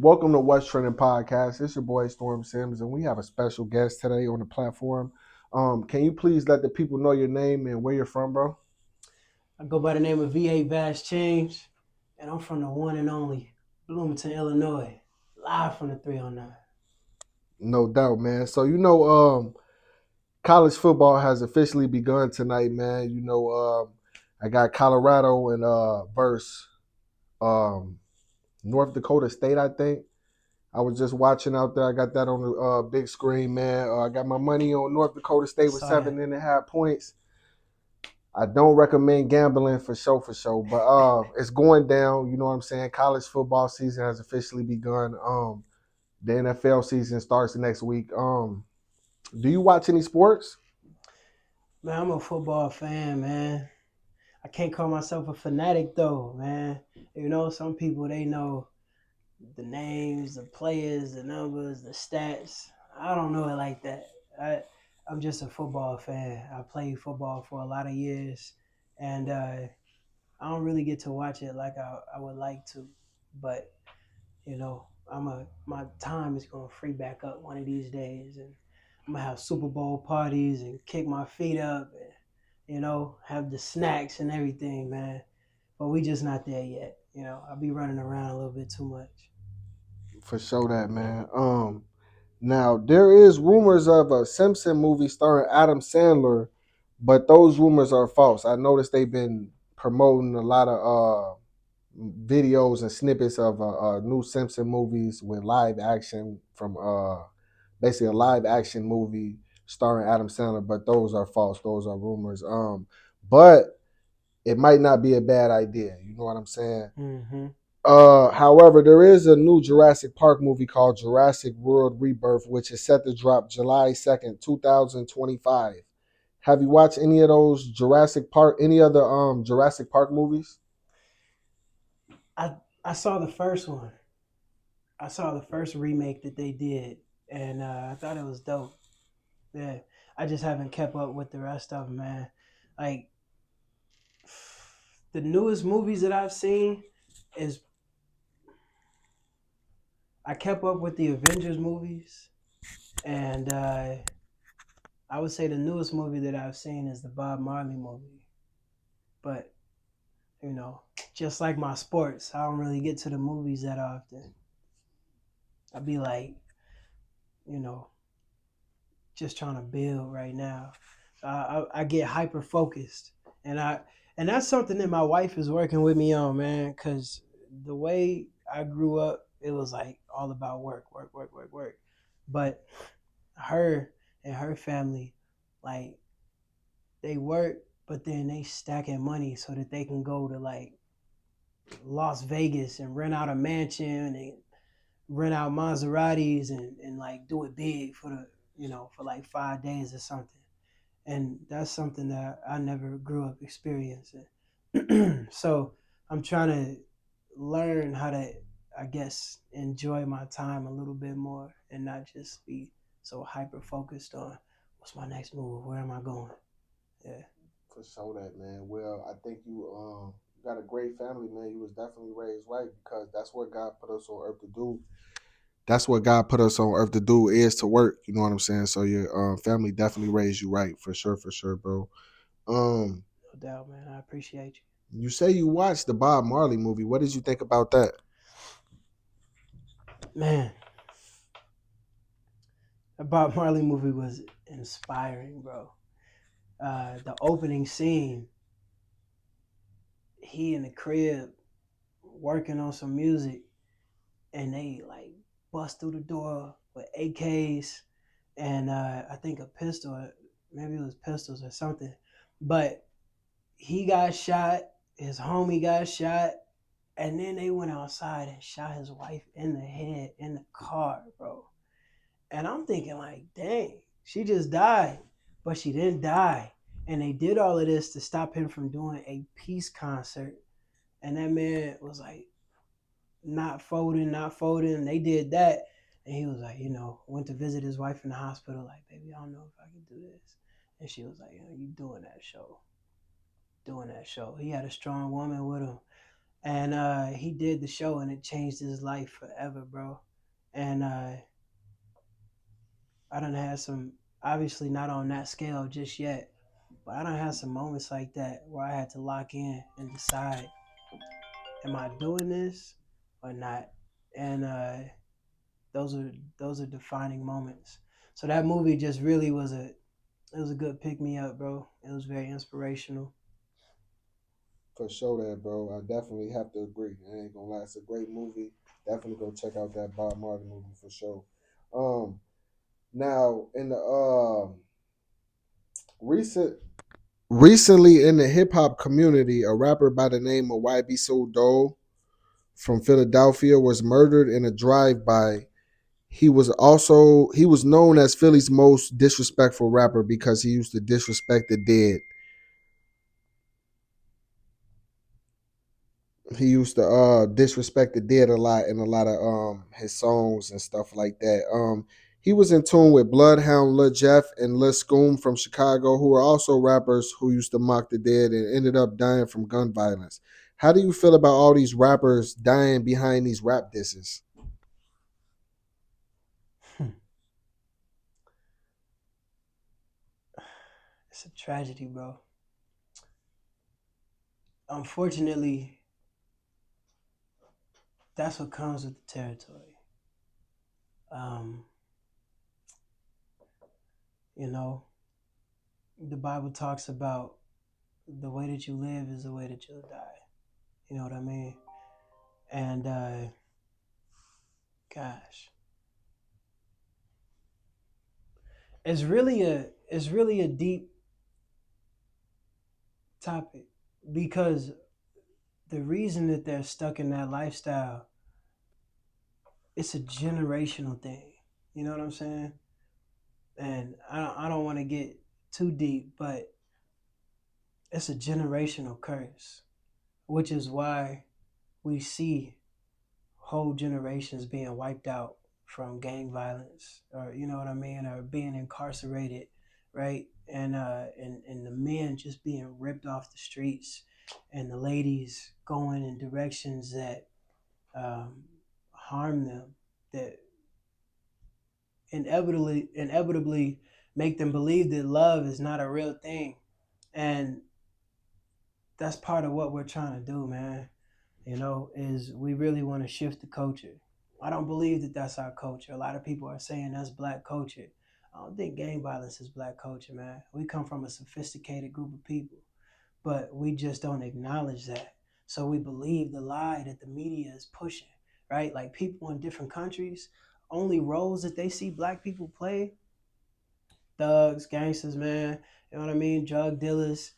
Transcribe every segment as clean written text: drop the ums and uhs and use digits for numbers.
Welcome to What's Trending Podcast. It's your boy Storm Sims, and we have a special guest today on the platform. Can you please let the people know your name and where you're from, bro? I go by the name of VA Bass Change, and I'm from the one and only Bloomington, Illinois, live from the 309. No doubt, man. College football has officially begun tonight, man. I got Colorado and versus um, North Dakota State, I think. I was just watching out there. I got that on the big screen, man. I got my money on North Dakota State with Saw that. 7.5 points. I don't recommend gambling for sure, but it's going down. You know what I'm saying? College football season has officially begun. The NFL season starts next week. Do you watch any sports? Man, I'm a football fan, man. I can't call myself a fanatic though, man. Some people they know the names, the players, the numbers, the stats. I don't know it like that. I I'm just a football fan. I played football for a lot of years, and I don't really get to watch it like I would like to, but my time is gonna free back up one of these days, and I'm gonna have Super Bowl parties and kick my feet up, and have the snacks and everything, man. But we just not there yet. I'll be running around a little bit too much. For sure, that man. Now there is rumors of a Simpson movie starring Adam Sandler, but those rumors are false. I noticed they've been promoting a lot of videos and snippets of new Simpson movies with live action from basically a live action movie starring Adam Sandler, but those are false. Those are rumors. But it might not be a bad idea. You know what I'm saying? Mm-hmm. However, there is a new Jurassic Park movie called Jurassic World Rebirth, which is set to drop July 2nd, 2025. Have you watched any of those Jurassic Park, any other Jurassic Park movies? I I saw the first one. I saw the first remake that they did, and I thought it was dope. Yeah, I just haven't kept up with the rest of them, man. Like the newest movies that I've seen is I kept up with the Avengers movies, and I would say the newest movie that I've seen is the Bob Marley movie. But you know, just like my sports, I don't really get to the movies that often. I'd be like, you know, just trying to build right now. I get hyper focused, and that's something that my wife is working with me on, man. Because the way I grew up, it was like all about work, work, work, work, work. But her and her family, like they work, but then they stacking money so that they can go to like Las Vegas and rent out a mansion and rent out Maseratis and like do it big for for like 5 days or something. And that's something that I never grew up experiencing. So I'm trying to learn how to, I guess, enjoy my time a little bit more and not just be so hyper focused on what's my next move, where am I going? Yeah, For sure, that man. Well, I think you got a great family, man. You was definitely raised right because that's what God put us on earth to do. That's what God put us on earth to do is to work. You know what I'm saying? So your family definitely raised you right, for sure, bro. Um, no doubt, man. I appreciate you. you say you watched the Bob Marley movie. What did you think about that? Man, the Bob Marley movie was inspiring, bro. The opening scene, he in the crib working on some music, and they like bust through the door with AKs and I think a pistol, maybe it was pistols or something. But he got shot, his homie got shot, and then they went outside and shot his wife in the head in the car, bro. And I'm thinking like, dang, she just died, but she didn't die. And they did all of this to stop him from doing a peace concert. And that man was like, not folding, not folding. They did that. And he was like, went to visit his wife in the hospital, like, baby, I don't know if I can do this. And she was like, you doing that show. Doing that show. He had a strong woman with him. and he did the show, and it changed his life forever, bro. And I done had some, obviously not on that scale just yet, but I done had some moments like that where I had to lock in and decide, am I doing this or not? And those are those are defining moments. So that movie just really was a, it was a good pick me up, bro. It was very inspirational. For sure, that bro. I definitely have to agree. I ain't gonna lie, it's a great movie. Definitely go check out that Bob Marley movie for sure. Um, Now in the recently in the hip hop community, a rapper by the name of YB Soul from Philadelphia was murdered in a drive-by. He was known as Philly's most disrespectful rapper because he used to disrespect the dead. He used to disrespect the dead a lot in a lot of his songs and stuff like that. He was in tune with Bloodhound, Lil Jeff, and Lil Scoom from Chicago, who were also rappers who used to mock the dead and ended up dying from gun violence. How do you feel about all these rappers dying behind these rap disses? It's a tragedy, bro. Unfortunately, that's what comes with the territory. Um, you know, the Bible talks about the way that you live is the way that you'll die. You know what I mean? And gosh, it's really a deep topic because the reason that they're stuck in that lifestyle, it's a generational thing. You know what I'm saying? And I don't want to get too deep, but it's a generational curse, which is why we see whole generations being wiped out from gang violence, or you know what I mean, or being incarcerated, right? And the men just being ripped off the streets, and the ladies going in directions that harm them, that inevitably make them believe that love is not a real thing. And that's part of what we're trying to do, man. You know, is we really want to shift the culture. I don't believe that that's our culture. A lot of people are saying that's black culture. I don't think gang violence is black culture, man. We come from a sophisticated group of people, but we just don't acknowledge that. So we believe the lie that the media is pushing, right? Like people in different countries, only roles that they see black people play, thugs, gangsters, man. You know what I mean? Drug dealers.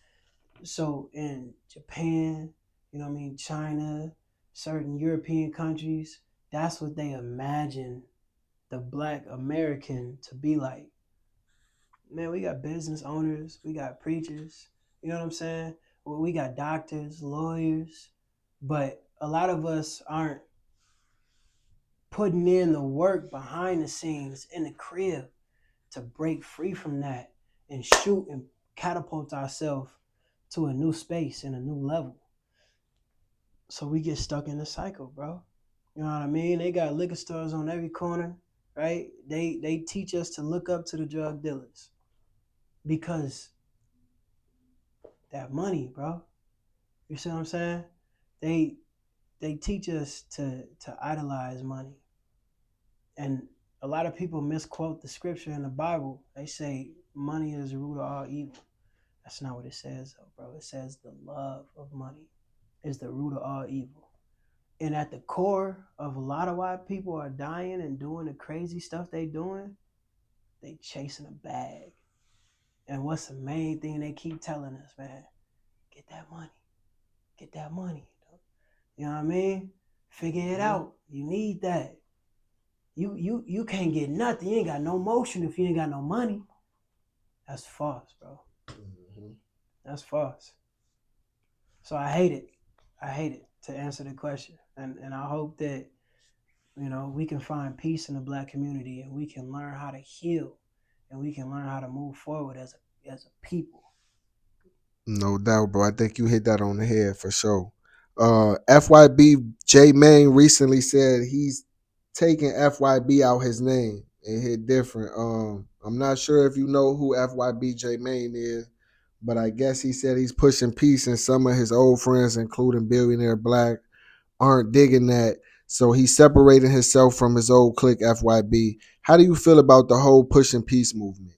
So in Japan, you know what I mean, China, certain European countries, that's what they imagine the black American to be like. Man, we got business owners, we got preachers, you know what I'm saying? Well, we got doctors, lawyers, but a lot of us aren't putting in the work behind the scenes in the crib to break free from that and shoot and catapult ourselves to a new space and a new level. So we get stuck in the cycle, bro. You know what I mean? They got liquor stores on every corner, right? They teach us to look up to the drug dealers because that money, bro. You see what I'm saying? They they teach us to idolize money. And a lot of people misquote the scripture in the Bible. They say money is the root of all evil. That's not what it says, though, bro. It says the love of money is the root of all evil. And at the core of a lot of why people are dying and doing the crazy stuff they doing, they chasing a bag. And what's the main thing they keep telling us, man? Get that money. Get that money. You know what I mean? Figure it Mm-hmm. out. You need that. You can't get nothing. You ain't got no motion if you ain't got no money. That's false, bro. Mm-hmm. That's false. So I hate it. I hate it, to answer the question. And I hope that, you know, we can find peace in the black community, and we can learn how to heal, and we can learn how to move forward as a people. No doubt, bro. I think you hit that on the head for sure. FYB J Main recently said he's taking FYB out his name and hit different. I'm not sure if you know who FYB J Main is, but I guess he said he's pushing peace, and some of his old friends, including Billionaire Black, aren't digging that. So he's separating himself from his old clique FYB. How do you feel about the whole pushing peace movement?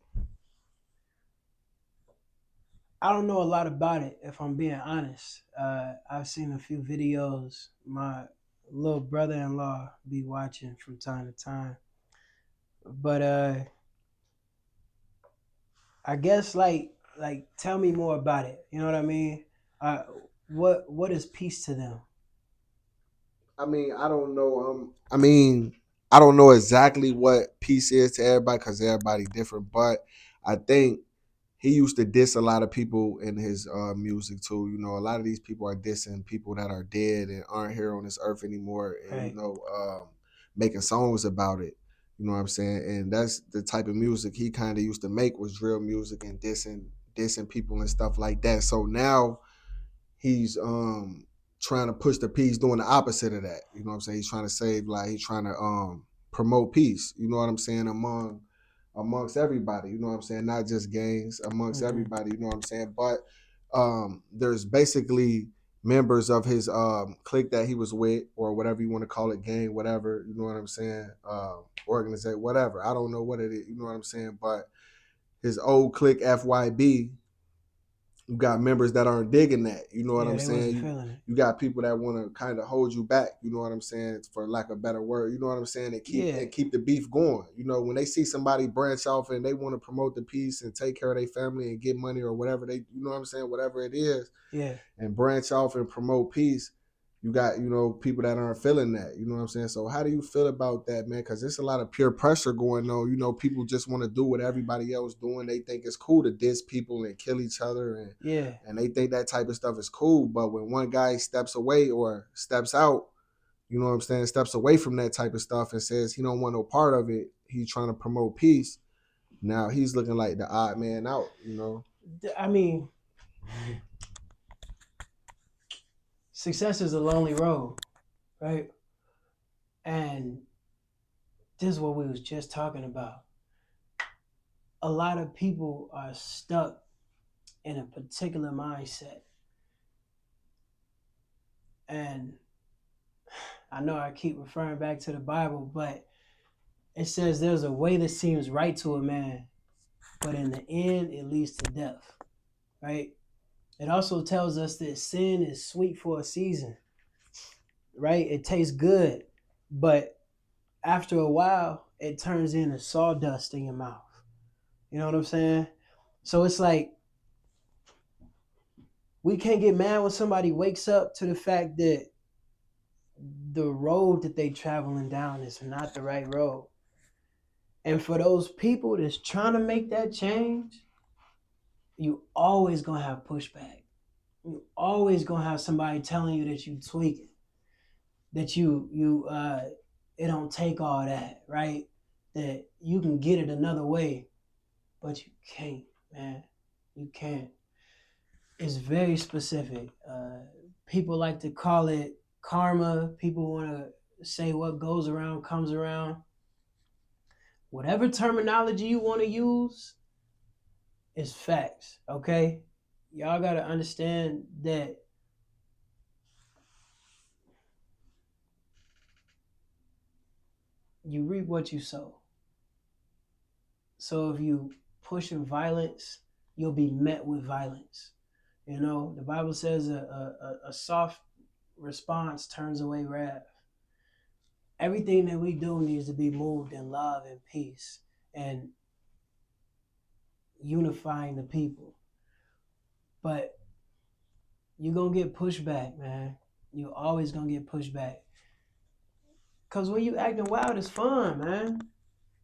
I don't know a lot about it, if I'm being honest. I've seen a few videos. My little brother-in-law be watching from time to time, but I guess like tell me more about it. You know what I mean? Uh, what is peace to them? I mean, I don't know. I don't know exactly what peace is to everybody because everybody different. But I think he used to diss a lot of people in his music too. You know, a lot of these people are dissing people that are dead and aren't here on this earth anymore, and Right. making songs about it. You know what I'm saying? And that's the type of music he kind of used to make, was drill music and dissing people and stuff like that. So now he's trying to push the peace, doing the opposite of that. You know what I'm saying? He's trying to save, like he's trying to promote peace. You know what I'm saying? Amongst everybody. You know what I'm saying? Not just gangs, amongst Mm-hmm. everybody. You know what I'm saying? But there's basically members of his clique that he was with, or whatever you want to call it, gang, whatever. You know what I'm saying? Organization, whatever. I don't know what it is. You know what I'm saying? But his old clique FYB, you got members that aren't digging that. You know what Yeah, I'm they saying? wasn't You feeling it. you got people that want to kind of hold you back. You know what I'm saying? For lack of a better word, you know what I'm saying? And keep Yeah, and keep the beef going. You know, when they see somebody branch off and they want to promote the peace and take care of their family and get money or whatever they, you know what I'm saying? Whatever it is, yeah, and branch off and promote peace, you got, people that aren't feeling that. You know what I'm saying? So how do you feel about that, man? Because there's a lot of peer pressure going on. You know, people just want to do what everybody else doing. They think it's cool to diss people and kill each other, yeah. and they think that type of stuff is cool. But when one guy steps away or steps out, you know what I'm saying, steps away from that type of stuff and says he don't want no part of it, he's trying to promote peace. Now he's looking like the odd man out. You know. I mean, success is a lonely road, right? And this is what we was just talking about. A lot of people are stuck in a particular mindset, and I know I keep referring back to the Bible, but it says there's a way that seems right to a man, but in the end, it leads to death, right? It also tells us that sin is sweet for a season, right? It tastes good, but after a while, it turns into sawdust in your mouth. You know what I'm saying? So it's like we can't get mad when somebody wakes up to the fact that the road that they traveling down is not the right road. And for those people that's trying to make that change, you always gonna have pushback. You always gonna have somebody telling you that you tweaking, that you it don't take all that, right? That you can get it another way, but you can't, man. You can't. It's very specific. People like to call it karma. People want to say what goes around comes around. Whatever terminology you want to use is facts, okay? Y'all got to understand that you reap what you sow. So if you pushing violence, you'll be met with violence. You know, the Bible says a soft response turns away wrath. Everything that we do needs to be moved in love and peace and unifying the people. But you're going to get pushback, man. You're always going to get pushback. Because when you acting wild, it's fun, man.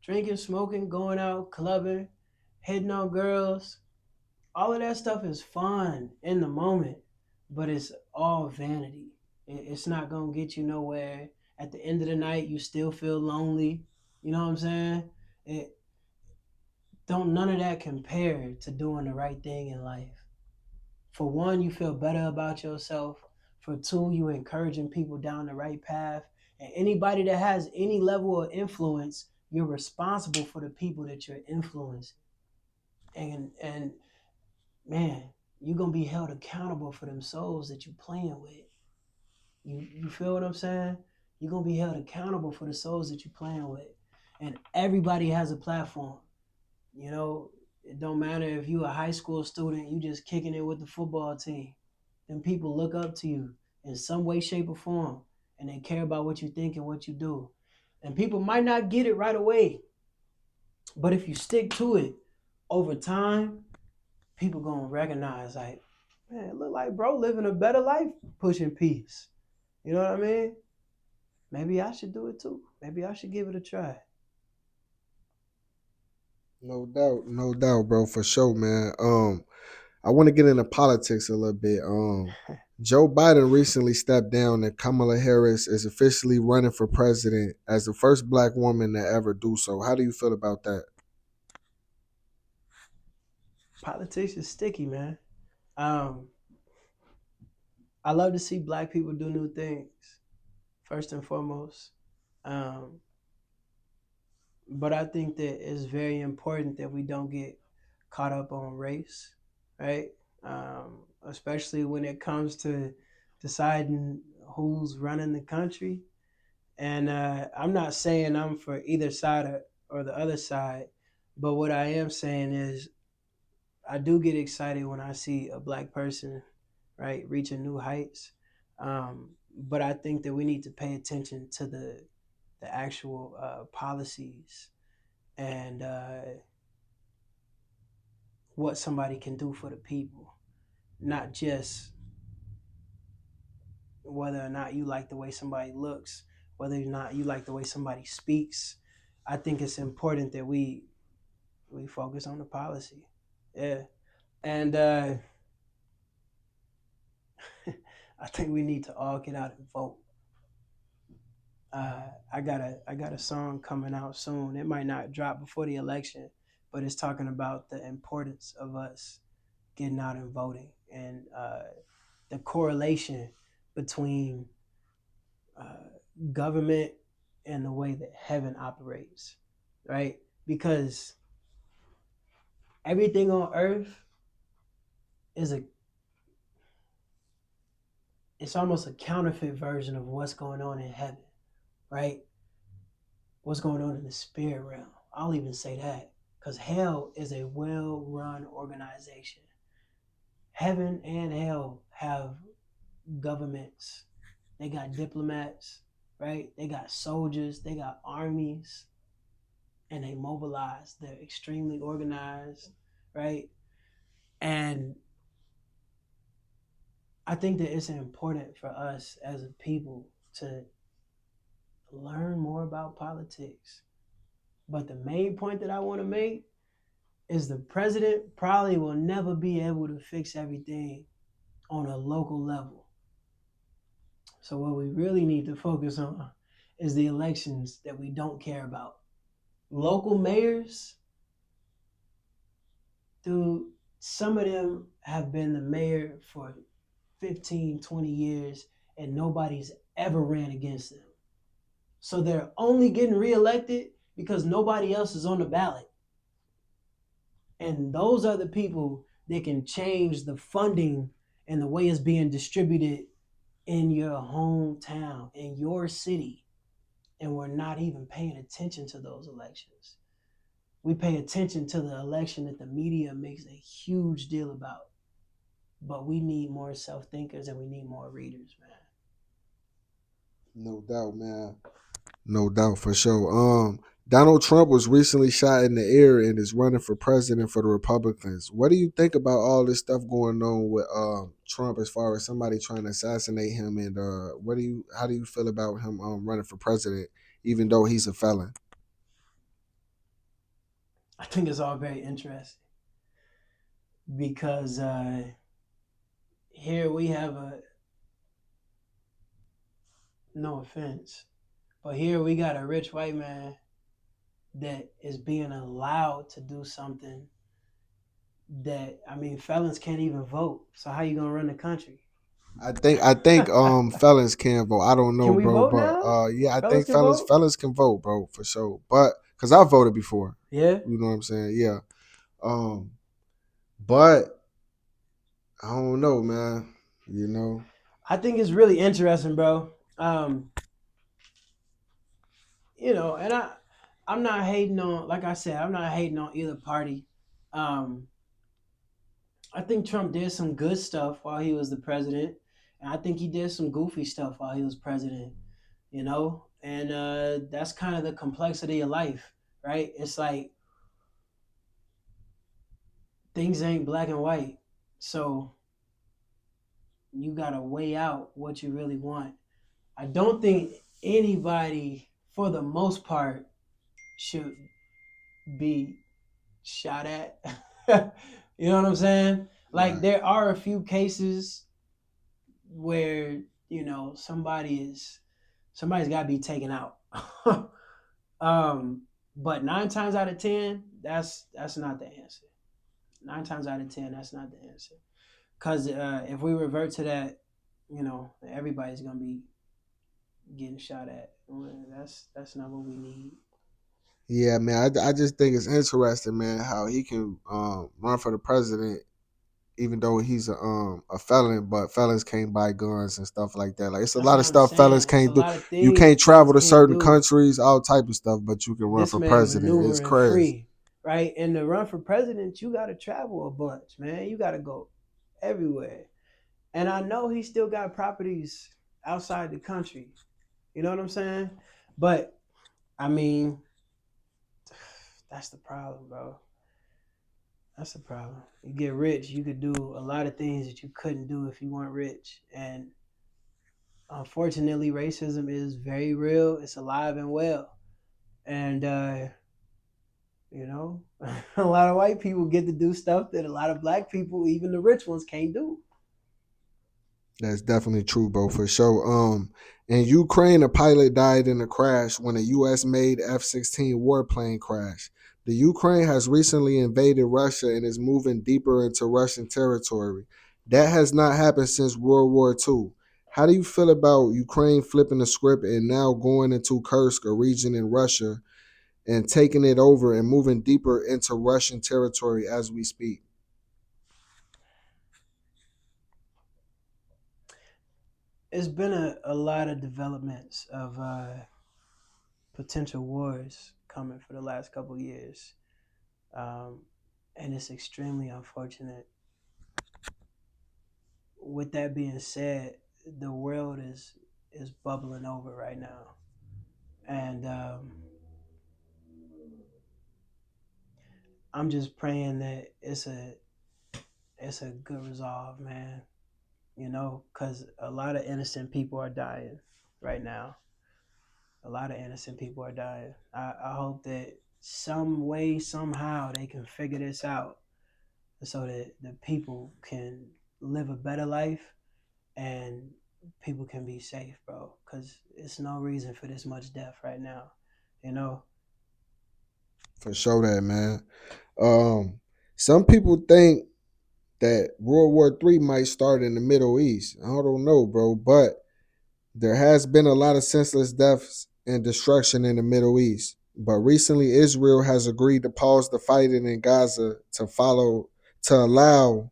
Drinking, smoking, going out, clubbing, hitting on girls. All of that stuff is fun in the moment, but it's all vanity. It's not going to get you nowhere. At the end of the night, you still feel lonely. You know what I'm saying? It, don't none of that compare to doing the right thing in life. For one, you feel better about yourself. For two, you encouraging people down the right path. And anybody that has any level of influence, you're responsible for the people that you're influencing. And man, you're gonna be held accountable for them souls that you playing with. You feel what I'm saying? You're gonna be held accountable for the souls that you're playing with. And everybody has a platform. You know, it don't matter if you a high school student, you just kicking it with the football team. Then people look up to you in some way, shape, or form, and they care about what you think and what you do. And people might not get it right away, but if you stick to it over time, people gonna recognize like, man, it look like bro living a better life, pushing peace. You know what I mean? Maybe I should do it too. Maybe I should give it a try. No doubt, bro, for sure, man. I want to get into politics a little bit. Joe Biden recently stepped down, and Kamala Harris is officially running for president as the first black woman to ever do so. How do you feel about that? Politics is sticky, man. Um, I love to see black people do new things, first and foremost. Um, but I think that it's very important that we don't get caught up on race, right? Especially when it comes to deciding who's running the country. And I'm not saying I'm for either side or the other side, but what I am saying is I do get excited when I see a black person, right, reaching new heights. But I think that we need to pay attention to the actual policies and what somebody can do for the people, not just whether or not you like the way somebody looks, whether or not you like the way somebody speaks. I think it's important that we focus on the policy. Yeah, and I think we need to all get out and vote. I got a song coming out soon. It might not drop before the election, but it's talking about the importance of us getting out and voting and the correlation between uh, government and the way that heaven operates, right? Because everything on earth is a it's almost a counterfeit version of what's going on in heaven, right? What's going on in the spirit realm. I'll even say that because hell is a well-run organization. Heaven and hell have governments. They got diplomats, right? They got soldiers. They got armies, and they mobilize. They're extremely organized, right? And I think that it's important for us as a people to learn more about politics. But the main point that I want to make is the president probably will never be able to fix everything on a local level. So what we really need to focus on is the elections that we don't care about. Local mayors, dude, some of them have been the mayor for 15, 20 years and nobody's ever ran against them. So they're only getting reelected because nobody else is on the ballot. And those are the people that can change the funding and the way it's being distributed in your hometown, in your city. And we're not even paying attention to those elections. We pay attention to the election that the media makes a huge deal about. But we need more self thinkers and we need more readers, man. No doubt, man. No doubt for sure. Donald Trump was recently shot in the air and is running for president for the Republicans. What do you think about all this stuff going on with Trump as far as somebody trying to assassinate him? And how do you feel about him running for president, even though he's a felon? I think it's all very interesting because here we have a, no offense, but here we got a rich white man that is being allowed to do something that, I mean, felons can't even vote. So how you gonna run the country? I think fellas can vote. I don't Can know, we bro, vote but now? yeah, I Fellas think can vote. fellas can vote, bro, for sure. But cause I voted before. Yeah, You know what I'm saying? Yeah. Um, but I don't know, man. You know. I think it's really interesting, bro. Um, and I'm not hating on, like I said, I'm not hating on either party. Um, I think Trump did some good stuff while he was the president, and I think he did some goofy stuff while he was president. And that's kind of the complexity of life, right? It's like things ain't black and white, so you gotta weigh out what you really want. I don't think anybody, for the most part, should be shot at. You know what I'm saying? Like Right. there are a few cases where somebody's got to be taken out. um, but 9 times out of 10, that's not the answer. 9 times out of 10, that's not the answer. Because if we revert to that, everybody's gonna be getting shot at. Well, that's not what we need. Yeah, man. I just think it's interesting, man, how he can run for the president even though he's a felon, but felons can't buy guns and stuff like that. Like it's a That's lot what of I'm stuff felons saying. It's a can't do. lot of You things can't fellas travel to can't certain do. countries, all type of stuff, but you can run This for man president. It's maneuvering crazy. free, right? And to run for president, you got to travel a bunch, man. You got to go everywhere. And I know he still got properties outside the country. You know what I'm saying? But I mean, that's the problem, bro. That's the problem. You get rich, you could do a lot of things that you couldn't do if you weren't rich. And unfortunately, racism is very real. It's alive and well. And you know, a lot of white people get to do stuff that a lot of black people, even the rich ones, can't do. That's definitely true, bro, for sure. In Ukraine, a pilot died in a crash when a U.S. made F-16 warplane crashed. The Ukraine has recently invaded Russia and is moving deeper into Russian territory. That has not happened since World War II. How do you feel about Ukraine flipping the script and now going into Kursk, a region in Russia, and taking it over and moving deeper into Russian territory as we speak? It's been a lot of developments of potential wars coming for the last couple of years. Um, and it's extremely unfortunate. With that being said, the world is bubbling over right now, and I'm just praying that it's a good resolve, man. Because a lot of innocent people are dying right now. A lot of innocent people are dying. I hope that some way, somehow, they can figure this out so that the people can live a better life and people can be safe, bro. Because it's no reason for this much death right now. You know, For sure, that man. Um, some people think that World War III might start in the Middle East. I don't know, bro, but there has been a lot of senseless deaths and destruction in the Middle East. But recently, Israel has agreed to pause the fighting in Gaza to allow,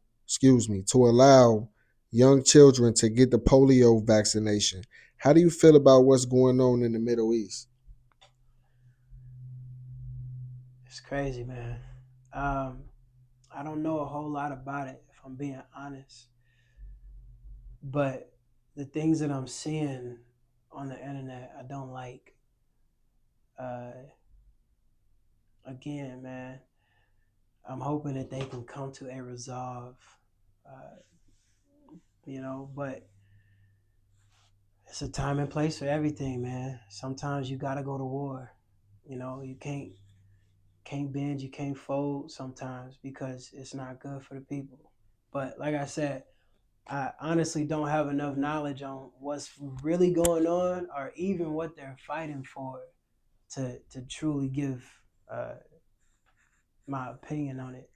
to allow young children to get the polio vaccination. How do you feel about what's going on in the Middle East? it's crazy, man. Um, I don't know a whole lot about it, if I'm being honest. But the things that I'm seeing on the internet, I don't like. Uh, Again, man, I'm hoping that they can come to a resolve. Uh, but it's a time and place for everything, man. Sometimes you gotta go to war. You can't bend, you can't fold sometimes because it's not good for the people. But like I said, I honestly don't have enough knowledge on what's really going on or even what they're fighting for to truly give uh, my opinion on it.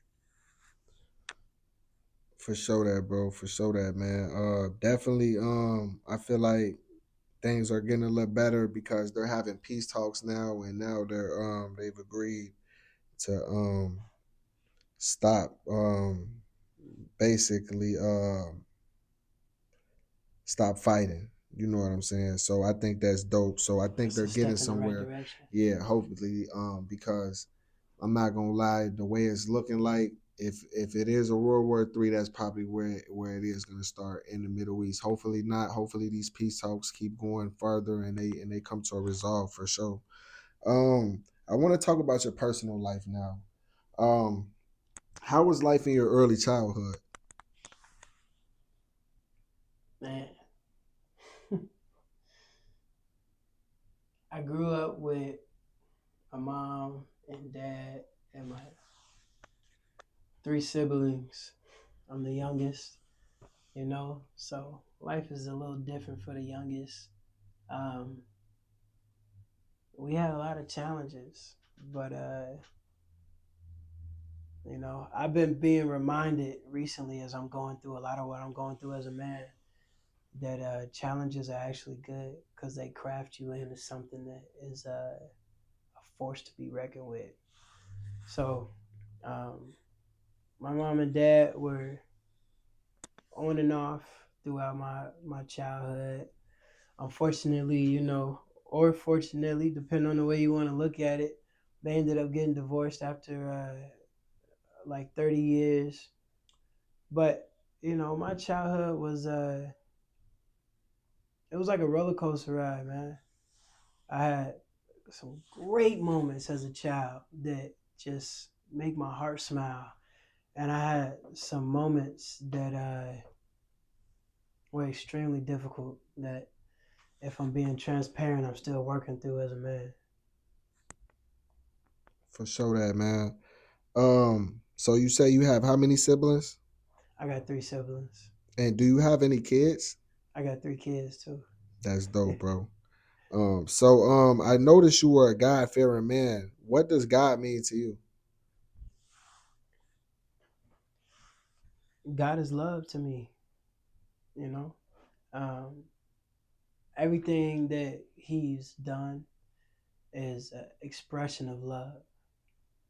For sure that, bro. For sure that, man. Definitely. I feel like things are getting a little better because they're having peace talks now, and now they've agreed to stop basically stop fighting. You know what I'm saying? So I think that's dope. So I think That's they're a getting step in the right somewhere. direction. Yeah, hopefully. Because I'm not gonna lie, the way it's looking like, if it is a World War III, that's probably where it is gonna start in the Middle East. Hopefully not. Hopefully these peace talks keep going further and they come to a resolve for sure. I want to talk about your personal life now. Um, how was life in your early childhood? Man, I grew up with my mom and dad and my three siblings. I'm the youngest, so life is a little different for the youngest. Um, we had a lot of challenges, but I've been being reminded recently as I'm going through a lot of what I'm going through as a man that challenges are actually good because they craft you into something that is a force to be reckoned with. So, um, my mom and dad were on and off throughout my childhood. Unfortunately, or fortunately, depending on the way you want to look at it, they ended up getting divorced after like 30 years. But my childhood was it was like a roller coaster ride, man. I had some great moments as a child that just make my heart smile, and I had some moments that were extremely difficult that, if I'm being transparent, I'm still working through as a man. For sure that, man. So you say you have how many siblings? I got three siblings. And do you have any kids? I got three kids too. That's dope, bro. I noticed you were a God fearing man. What does God mean to you? God is love to me, you know. Um, Everything that He's done is an expression of love.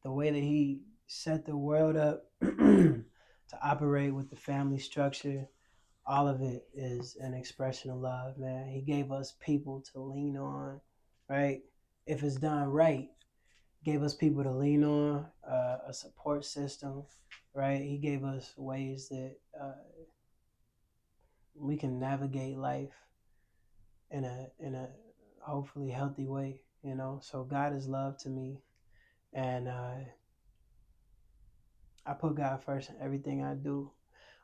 The way that He set the world up to operate with the family structure, all of it is an expression of love, man. He gave us people to lean on, right? If it's done right, gave us people to lean on, a support system, right? He gave us ways that we can navigate life in a hopefully healthy way, So God is love to me, and I put God first in everything I do,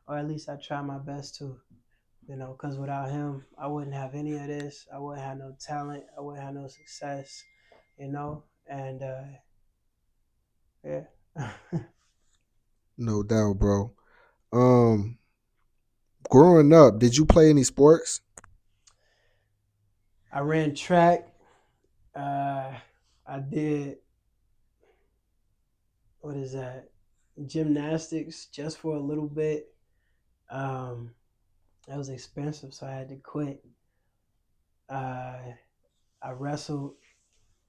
or at least I try my best to. Because without him, I wouldn't have any of this. I wouldn't have no talent. I wouldn't have no success, and yeah. No doubt, bro. Um, Growing up, did you play any sports? I ran track. Uh, I did, what is that? Gymnastics just for a little bit. Um, that was expensive, so I had to quit. Uh, I wrestled,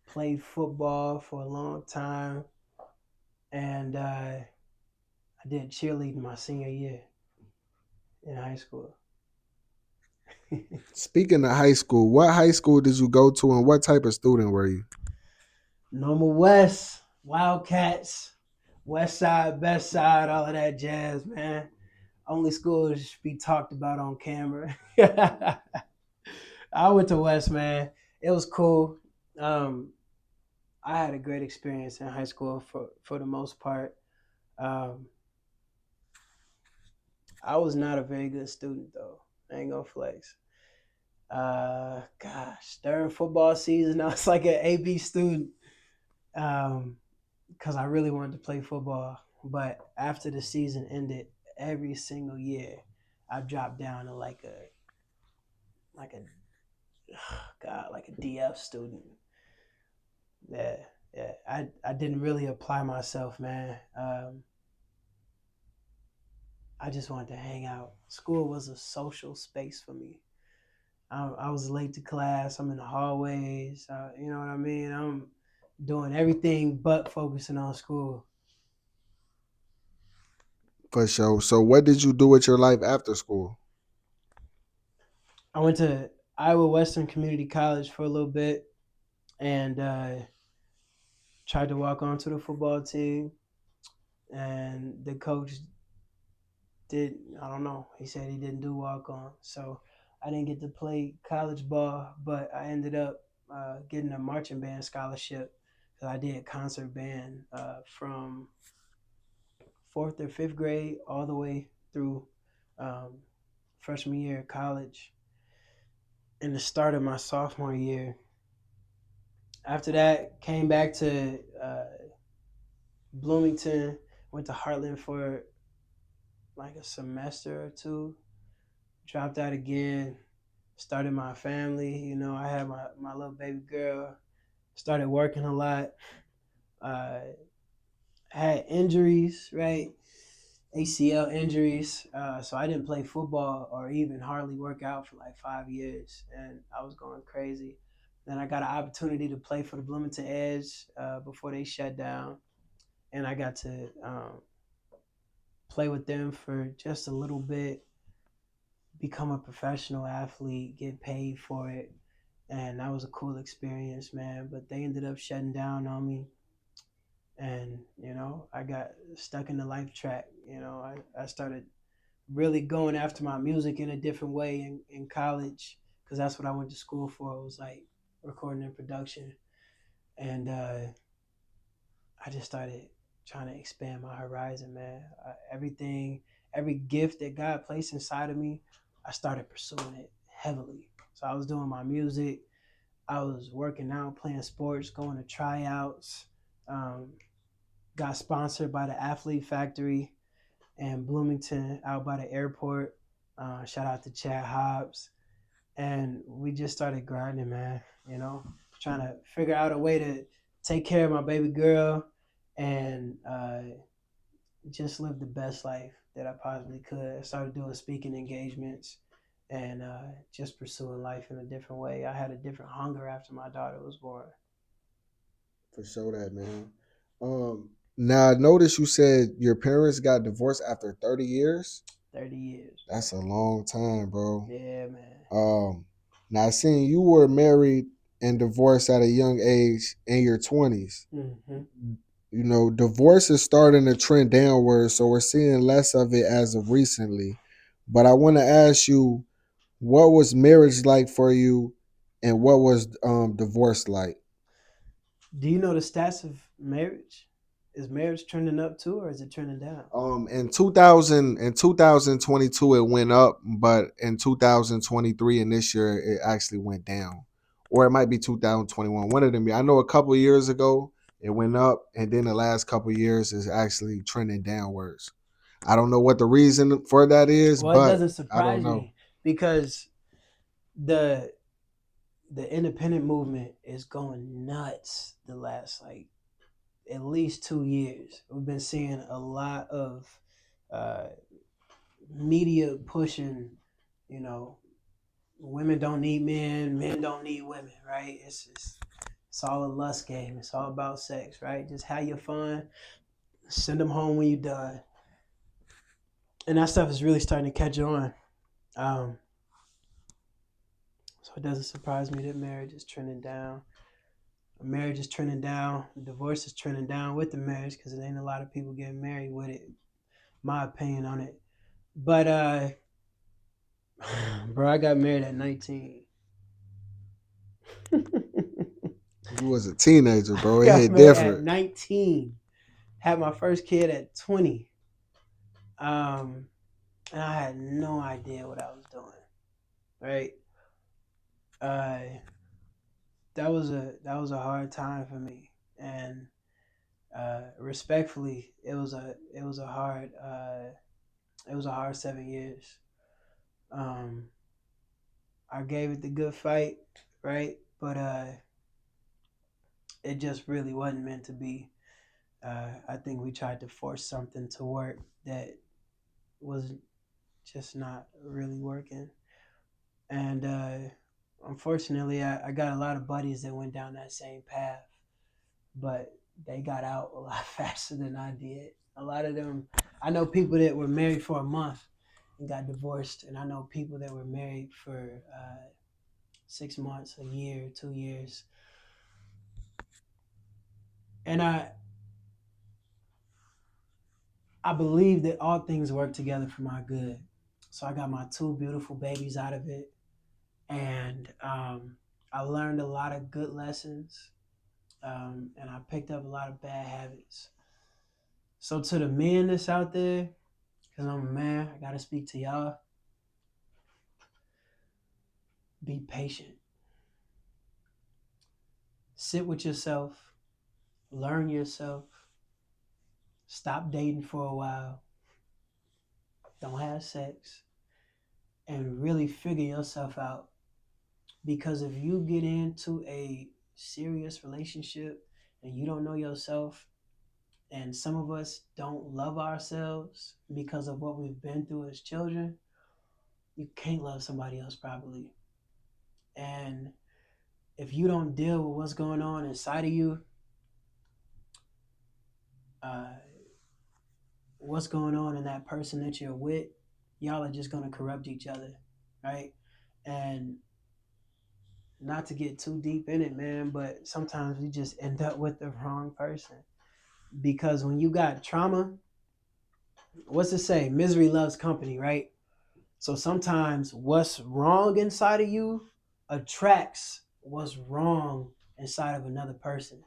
played football for a long time, and I did cheerleading my senior year in high school. Speaking of high school, what high school did you go to and what type of student were you? Normal West, Wildcats, West Side, Best Side, all of that jazz, man. Only school that should be talked about on camera. I went to West, man. It was cool. Um, I had a great experience in high school for the most part. Um, I was not a very good student though. I ain't gonna flex. Gosh, during football season, I was like an AB student. Because I really wanted to play football. But after the season ended, every single year, I dropped down to like a God, like a DF student. Yeah, yeah. I didn't really apply myself, man. I just wanted to hang out. School was a social space for me. I was late to class. I'm in the hallways. You know what I mean? I'm doing everything but focusing on school. For sure. So what did you do with your life after school? I went to Iowa Western Community College for a little bit and tried to walk onto the football team. And the coach did, I don't know, he said he didn't do walk on. So I didn't get to play college ball, but I ended up getting a marching band scholarship because I did concert band from fourth or fifth grade all the way through um, freshman year of college and the start of my sophomore year. After that, came back to Bloomington, went to Heartland for like a semester or two, dropped out again, started my family. You know, I had my little baby girl, started working a lot, uh, had injuries, right? ACL injuries. So I didn't play football or even hardly work out for like 5 years. And I was going crazy. Then I got an opportunity to play for the Bloomington Edge before they shut down. And I got to play with them for just a little bit, become a professional athlete, get paid for it. And that was a cool experience, man. But they ended up shutting down on me. And, you know, I got stuck in the life track. You know, I started really going after my music in a different way in college because that's what I went to school for. It was like recording and production. And I just started trying to expand my horizon, man. Everything, every gift that God placed inside of me, I started pursuing it heavily. So I was doing my music, I was working out, playing sports, going to tryouts. Um, got sponsored by the Athlete Factory in Bloomington, out by the airport. Shout out to Chad Hobbs, and we just started grinding, man. You know, trying to figure out a way to take care of my baby girl and just live the best life that I possibly could. I started doing speaking engagements and just pursuing life in a different way. I had a different hunger after my daughter was born. For sure that, man. Now I noticed you said your parents got divorced after 30 years. 30 years, That's bro. a long time, bro. Yeah, man. Um, Now seeing you were married and divorced at a young age in your 20s. Hmm. You know, divorce is starting to trend downward, so we're seeing less of it as of recently. But I want to ask you, what was marriage like for you, and what was divorce like? Do you know the stats of marriage? Is marriage trending up too, or is it trending down? In 2022 it went up, but in 2023 and this year it actually went down, or it might be 2021. One of them. I know a couple of years ago it went up, and then the last couple of years is actually trending downwards. I don't know what the reason for that is, Well, it but doesn't I don't surprise know. me because the the independent movement is going nuts the last like at least 2 years. We've been seeing a lot of uh, media pushing, you know, women don't need men, men don't need women, right? It's all a lust game. It's all about sex, right? Just have your fun, send them home when you're done, and that stuff is really starting to catch on. Um, so it doesn't surprise me that marriage is trending down. Marriage is trending down. Divorce is trending down with the marriage because it ain't a lot of people getting married with it. My opinion on it. But bro, I got married at 19. You was a teenager, I bro. It got hit married at different. 19. Had my first kid at 20. Um, and I had no idea what I was doing. Right. Uh, that was a hard time for me, and respectfully, it was a hard 7 years. Um, I gave it the good fight, right? But it just really wasn't meant to be. I think we tried to force something to work that was just not really working. And unfortunately, I got a lot of buddies that went down that same path, but they got out a lot faster than I did. A lot of them, I know people that were married for a month and got divorced, and I know people that were married for 6 months, a year, 2 years. And I believe that all things work together for my good. So I got my two beautiful babies out of it, and I learned a lot of good lessons, and I picked up a lot of bad habits. So to the men that's out there, because I'm a man, I gotta speak to y'all. Be patient. Sit with yourself. Learn yourself. Stop dating for a while. Don't have sex. And really figure yourself out. Because if you get into a serious relationship and you don't know yourself, and some of us don't love ourselves because of what we've been through as children, you can't love somebody else properly. And if you don't deal with what's going on inside of you, uh, what's going on in that person that you're with, y'all are just gonna corrupt each other, right? And not to get too deep in it, man, but sometimes we just end up with the wrong person. Because when you got trauma, what's it say? Misery loves company, right? So sometimes what's wrong inside of you attracts what's wrong inside of another person.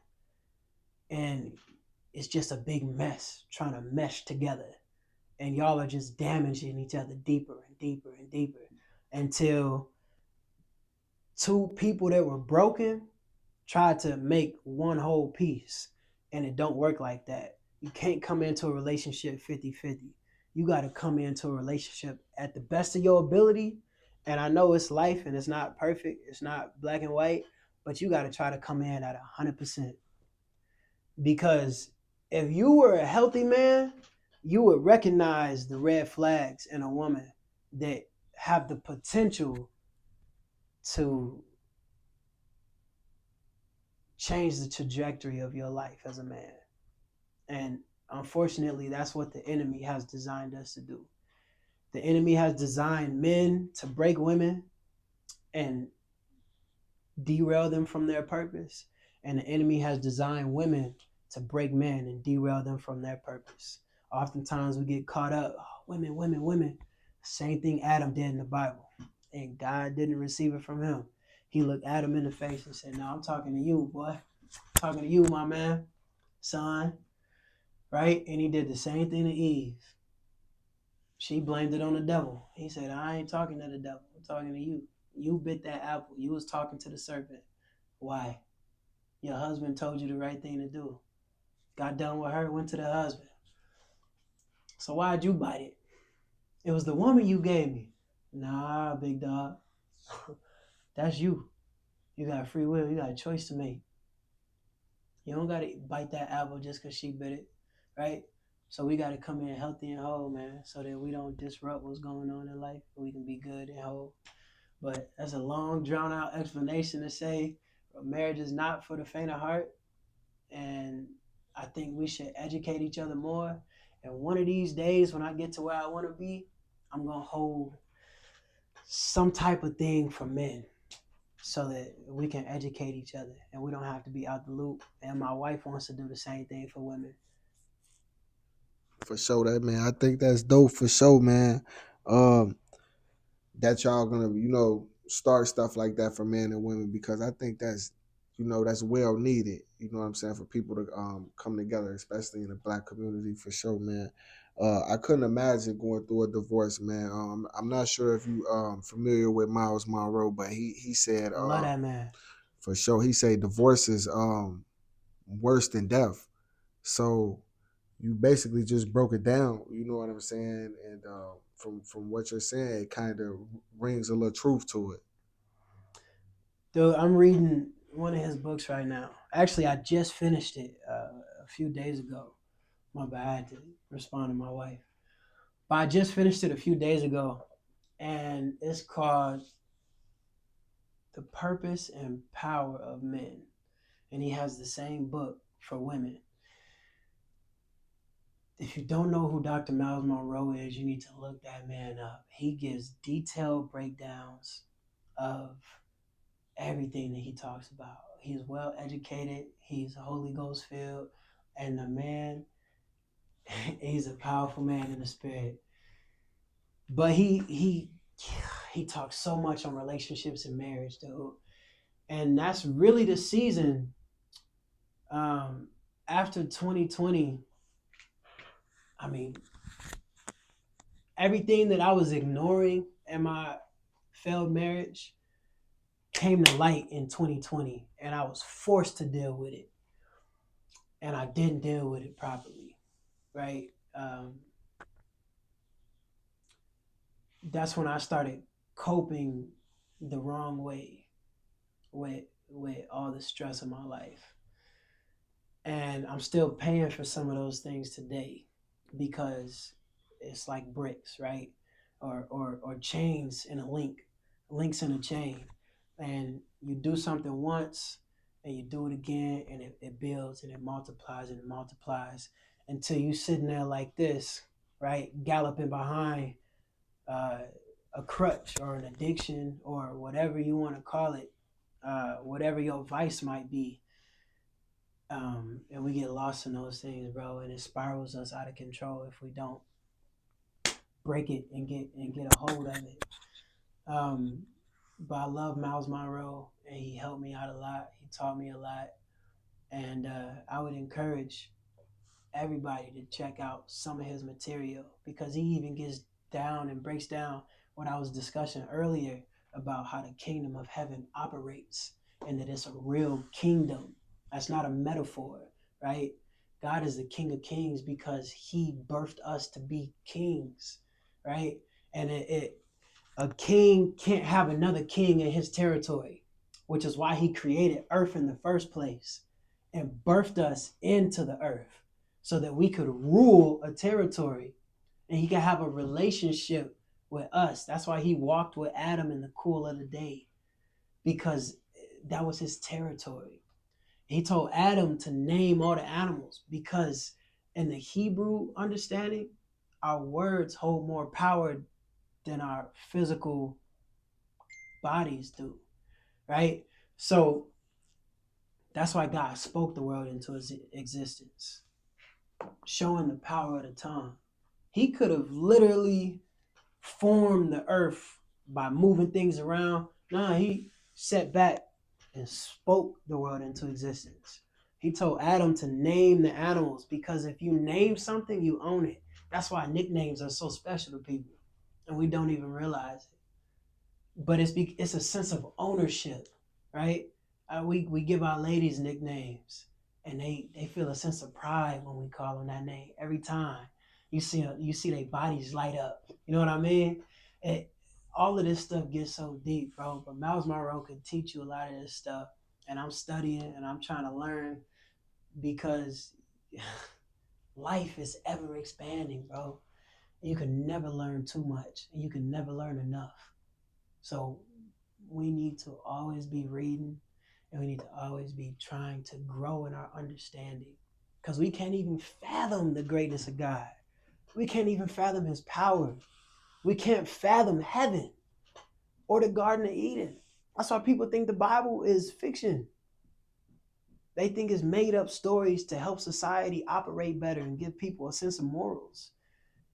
And it's just a big mess trying to mesh together. And y'all are just damaging each other deeper and deeper and deeper until two people that were broken try to make one whole piece, and it don't work like that. You can't come into a relationship 50-50. You got to come into a relationship at the best of your ability. And I know it's life and it's not perfect, it's not black and white, but you got to try to come in at 100%. Because if you were a healthy man, you would recognize the red flags in a woman that have the potential to change the trajectory of your life as a man. And unfortunately, that's what the enemy has designed us to do. The enemy has designed men to break women and derail them from their purpose. And the enemy has designed women to break men and derail them from their purpose. Oftentimes we get caught up, oh, women, women, women. Same thing Adam did in the Bible. And God didn't receive it from him. He looked Adam in the face and said, no, I'm talking to you, boy. I'm talking to you, my man, son. Right? And he did the same thing to Eve. She blamed it on the devil. He said, I ain't talking to the devil. I'm talking to you. You bit that apple. You was talking to the serpent. Why? Your husband told you the right thing to do. Got done with her, went to the husband. So why'd you bite it? It was the woman you gave me. Nah, big dog. That's you. You got free will. You got a choice to make. You don't gotta bite that apple just because she bit it, right? So we gotta come in healthy and whole, man, so that we don't disrupt what's going on in life. We can be good and whole. But that's a long, drawn out explanation to say marriage is not for the faint of heart. And I think we should educate each other more. And one of these days, when I get to where I want to be, I'm going to hold some type of thing for men so that we can educate each other and we don't have to be out the loop. And my wife wants to do the same thing for women. For sure, that man. I think that's dope for sure, man. Um, that y'all gonna start stuff like that for men and women because I think that's that's well needed. You know what I'm saying, for people to come together, especially in the black community for sure, man. I couldn't imagine going through a divorce, man. I'm not sure if you familiar with Miles Monroe, but he said Love that man. for sure he said divorce is worse than death. So you basically just broke it down. You know what I'm saying? And from what you're saying, it kind of rings a little truth to it. Dude, I'm reading one of his books right now. Actually, I just finished it a few days ago. My bad, I had to respond to my wife. But I just finished it a few days ago, and it's called "The Purpose and Power of Men," and he has the same book for women. If you don't know who Dr. Miles Monroe is, you need to look that man up. He gives detailed breakdowns of everything that he talks about. He's well educated, he's Holy Ghost filled, and the man, he's a powerful man in the spirit. But he talks so much on relationships and marriage, dude. And that's really the season. Um, After 2020, I mean, everything that I was ignoring in my failed marriage came to light in 2020, and I was forced to deal with it, and I didn't deal with it properly, right? That's when I started coping the wrong way with all the stress of my life, and I'm still paying for some of those things today because it's like bricks, right? Or chains in a link, links in a chain, and you do something once and you do it again, and it builds and and it multiplies until you sitting there like this, right, galloping behind uh, a crutch or an addiction or whatever you want to call it, whatever your vice might be. And we get lost in those things, bro, and it spirals us out of control if we don't break it and get a hold of it. Um, but I love Miles Monroe, and he helped me out a lot. He taught me a lot, and I would encourage everybody to check out some of his material because he even gets down and breaks down what I was discussing earlier about how the kingdom of heaven operates and that it's a real kingdom. That's not a metaphor, right? God is the King of Kings because he birthed us to be kings, right? And a king can't have another king in his territory, which is why he created earth in the first place and birthed us into the earth so that we could rule a territory and he could have a relationship with us. That's why he walked with Adam in the cool of the day because that was his territory. He told Adam to name all the animals because in the Hebrew understanding, our words hold more power than our physical bodies do, right? So that's why God spoke the world into existence, showing the power of the tongue. He could have literally formed the earth by moving things around. No, he sat back and spoke the world into existence. He told Adam to name the animals because if you name something, you own it. That's why nicknames are so special to people, and we don't even realize it. But it's a sense of ownership, right? We give our ladies nicknames, and they feel a sense of pride when we call them that name every time. You see their bodies light up. You know what I mean? It, all of this stuff gets so deep, bro. But Miles Monroe can teach you a lot of this stuff, and I'm studying and I'm trying to learn because life is ever expanding, bro. You can never learn too much, and you can never learn enough. So we need to always be reading and we need to always be trying to grow in our understanding because we can't even fathom the greatness of God. We can't even fathom his power. We can't fathom heaven or the Garden of Eden. That's why people think the Bible is fiction. They think it's made up stories to help society operate better and give people a sense of morals.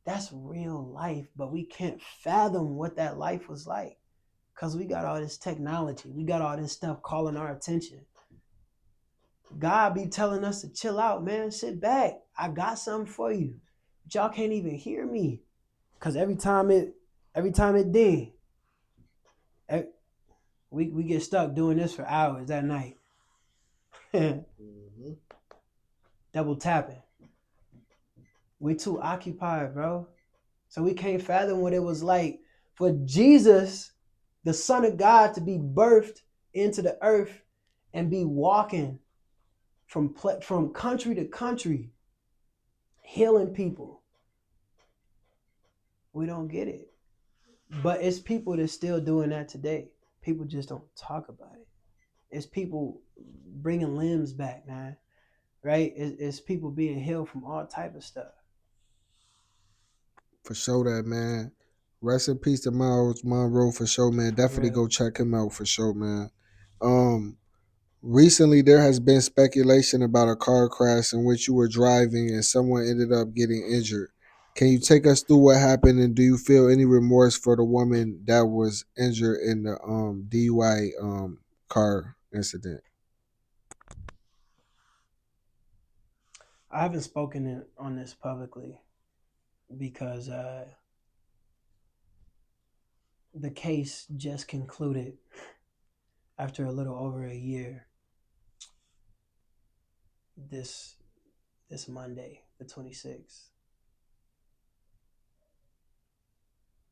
That's real life, but we can't fathom what that life was like because we got all this technology. We got all this stuff calling our attention. God be telling us to chill out, man. Sit back. I got something for you. But y'all can't even hear me. Cause every time it ding, eh, we get stuck doing this for hours that night. Mm-hmm. Double tapping. We too occupied, bro. So we can't fathom what it was like for Jesus, the Son of God, to be birthed into the earth and be walking from country to country, healing people, We don't get it. But it's people that's still doing that today. People just don't talk about it. It's people bringing limbs back, man. Right? It's people being healed from all type of stuff. For sure that, man. Rest in peace to Miles Monroe for sure, man. For Definitely real. go check him out for sure, man. Um, Recently there has been speculation about a car crash in which you were driving and someone ended up getting injured. Can you take us through what happened and do you feel any remorse for the woman that was injured in the DUI car incident? I haven't spoken on this publicly because the case just concluded after a little over a year this this Monday, the 26th.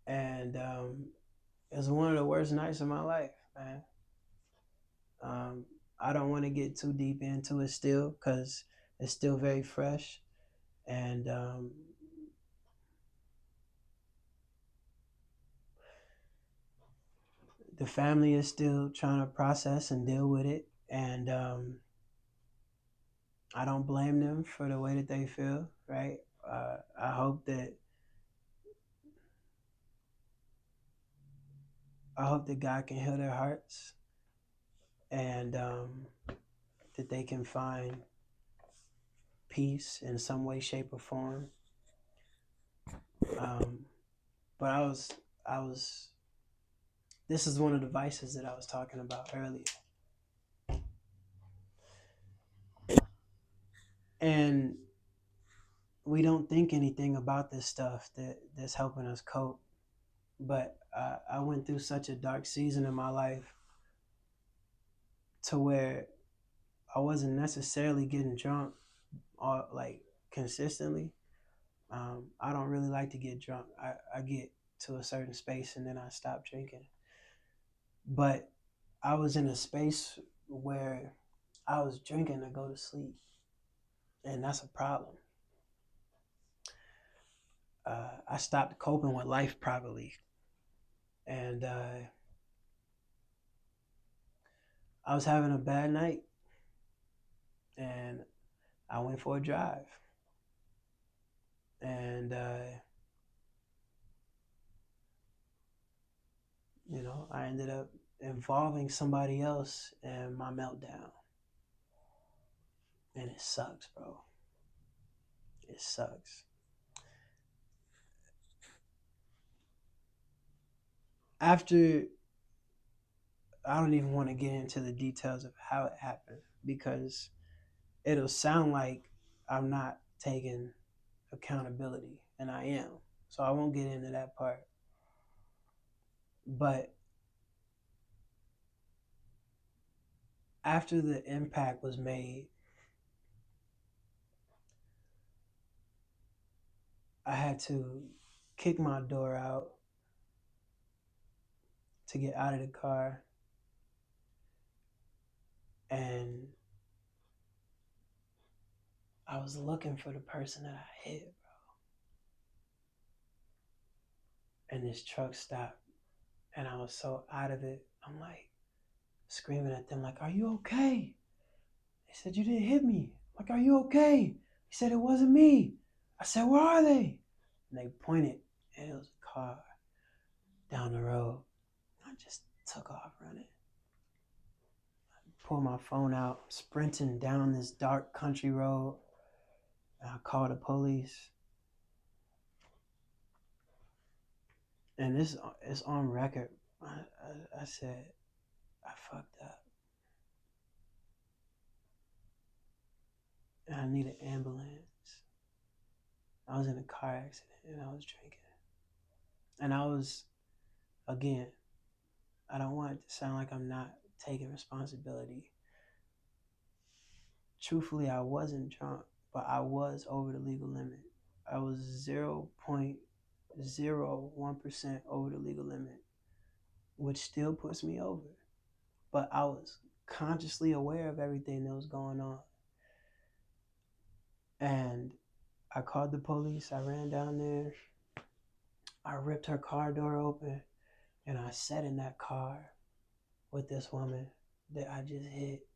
And it was one of the worst nights of my life, man. Um, I don't want to get too deep into it still because it's still very fresh. And the family is still trying to process and deal with it. And I don't blame them for the way that they feel, right? I hope that God can heal their hearts and that they can find peace in some way, shape, or form. Um, but I was. This is one of the vices that I was talking about earlier, and we don't think anything about this stuff that's helping us cope. But I went through such a dark season in my life to where I wasn't necessarily getting drunk or like consistently. I don't really like to get drunk. I get to a certain space and then I stop drinking. But I was in a space where I was drinking to go to sleep, and that's a problem. I stopped coping with life properly, and I was having a bad night, and I went for a drive, and I ended up involving somebody else in my meltdown, and it sucks, bro. It sucks. After I don't even want to get into the details of how it happened because it'll sound like I'm not taking accountability, and I am. So I won't get into that part. But after the impact was made, I had to kick my door out to get out of the car, and I was looking for the person that I hit, and this truck stopped, and I was so out of it. I'm like screaming at them, like, "Are you okay?" They said, "You didn't hit me." I'm like, "Are you okay?" He said, "It wasn't me." I said, "Where are they?" And they pointed, and it was a car down the road. I just took off running. Pulled my phone out, sprinting down this dark country road. And I called the police, and this is on record. I said I fucked up, and I need an ambulance. I was in a car accident, and I was drinking, and I was again. I don't want it to sound like I'm not taking responsibility. Truthfully, I wasn't drunk, but I was over the legal limit. I was 0.01% over the legal limit, which still puts me over. But I was consciously aware of everything that was going on. And I called the police. I ran down there. I ripped her car door open and I sat in that car with this woman that I just hit,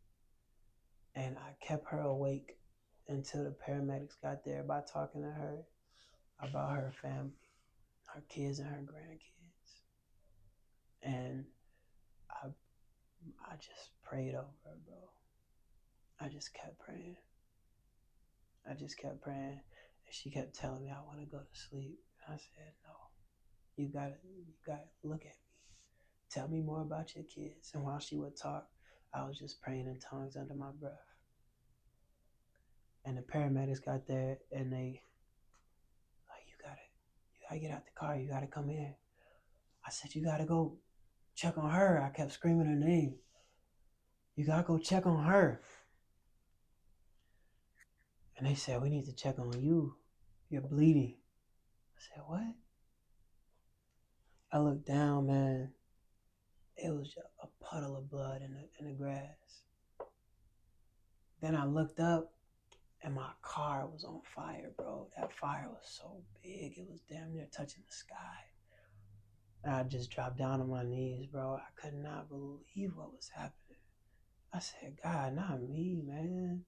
and I kept her awake until the paramedics got there by talking to her about her family, her kids and her grandkids. And I I just prayed over her, bro. I just kept praying. I just kept praying. And she kept telling me I want to go to sleep. And I said, no, you gotta look at me. Tell me more about your kids. And while she would talk, I was just praying in tongues under my breath. And the paramedics got there and they like, you gotta get out the car, you gotta come in. I said, you gotta go check on her. I kept screaming her name. You gotta go check on her. And they said, we need to check on you. You're bleeding. I said, what? I looked down, man. It was just a puddle of blood in the grass. Then I looked up and my car was on fire, bro. That fire was so big, it was damn near touching the sky. And I just dropped down on my knees, bro. I could not believe what was happening. I said, God, not me, man.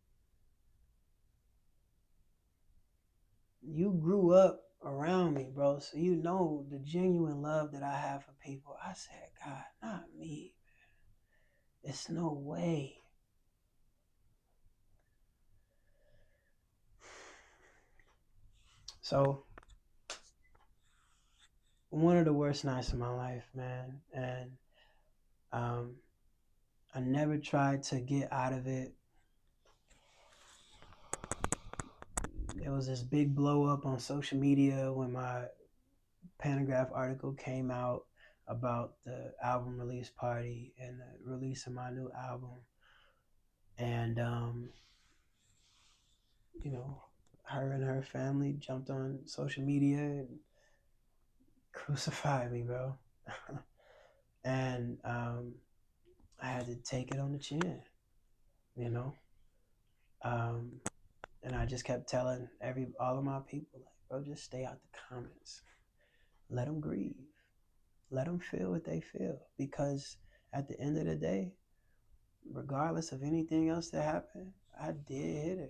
You grew up around me, bro, so you know the genuine love that I have for people. I said, God, not me. It's no way. So, one of the worst nights of my life, man. And um, I never tried to get out of it. There was this big blow up on social media when my Panagraph article came out about the album release party and the release of my new album. And, you know, her and her family jumped on social media and crucified me, bro. And I had to take it on the chin, you know. Um, and I just kept telling all of my people, like, bro, just stay out the comments. Let them grieve. Let them feel what they feel. Because at the end of the day, regardless of anything else that happened, I did hit her.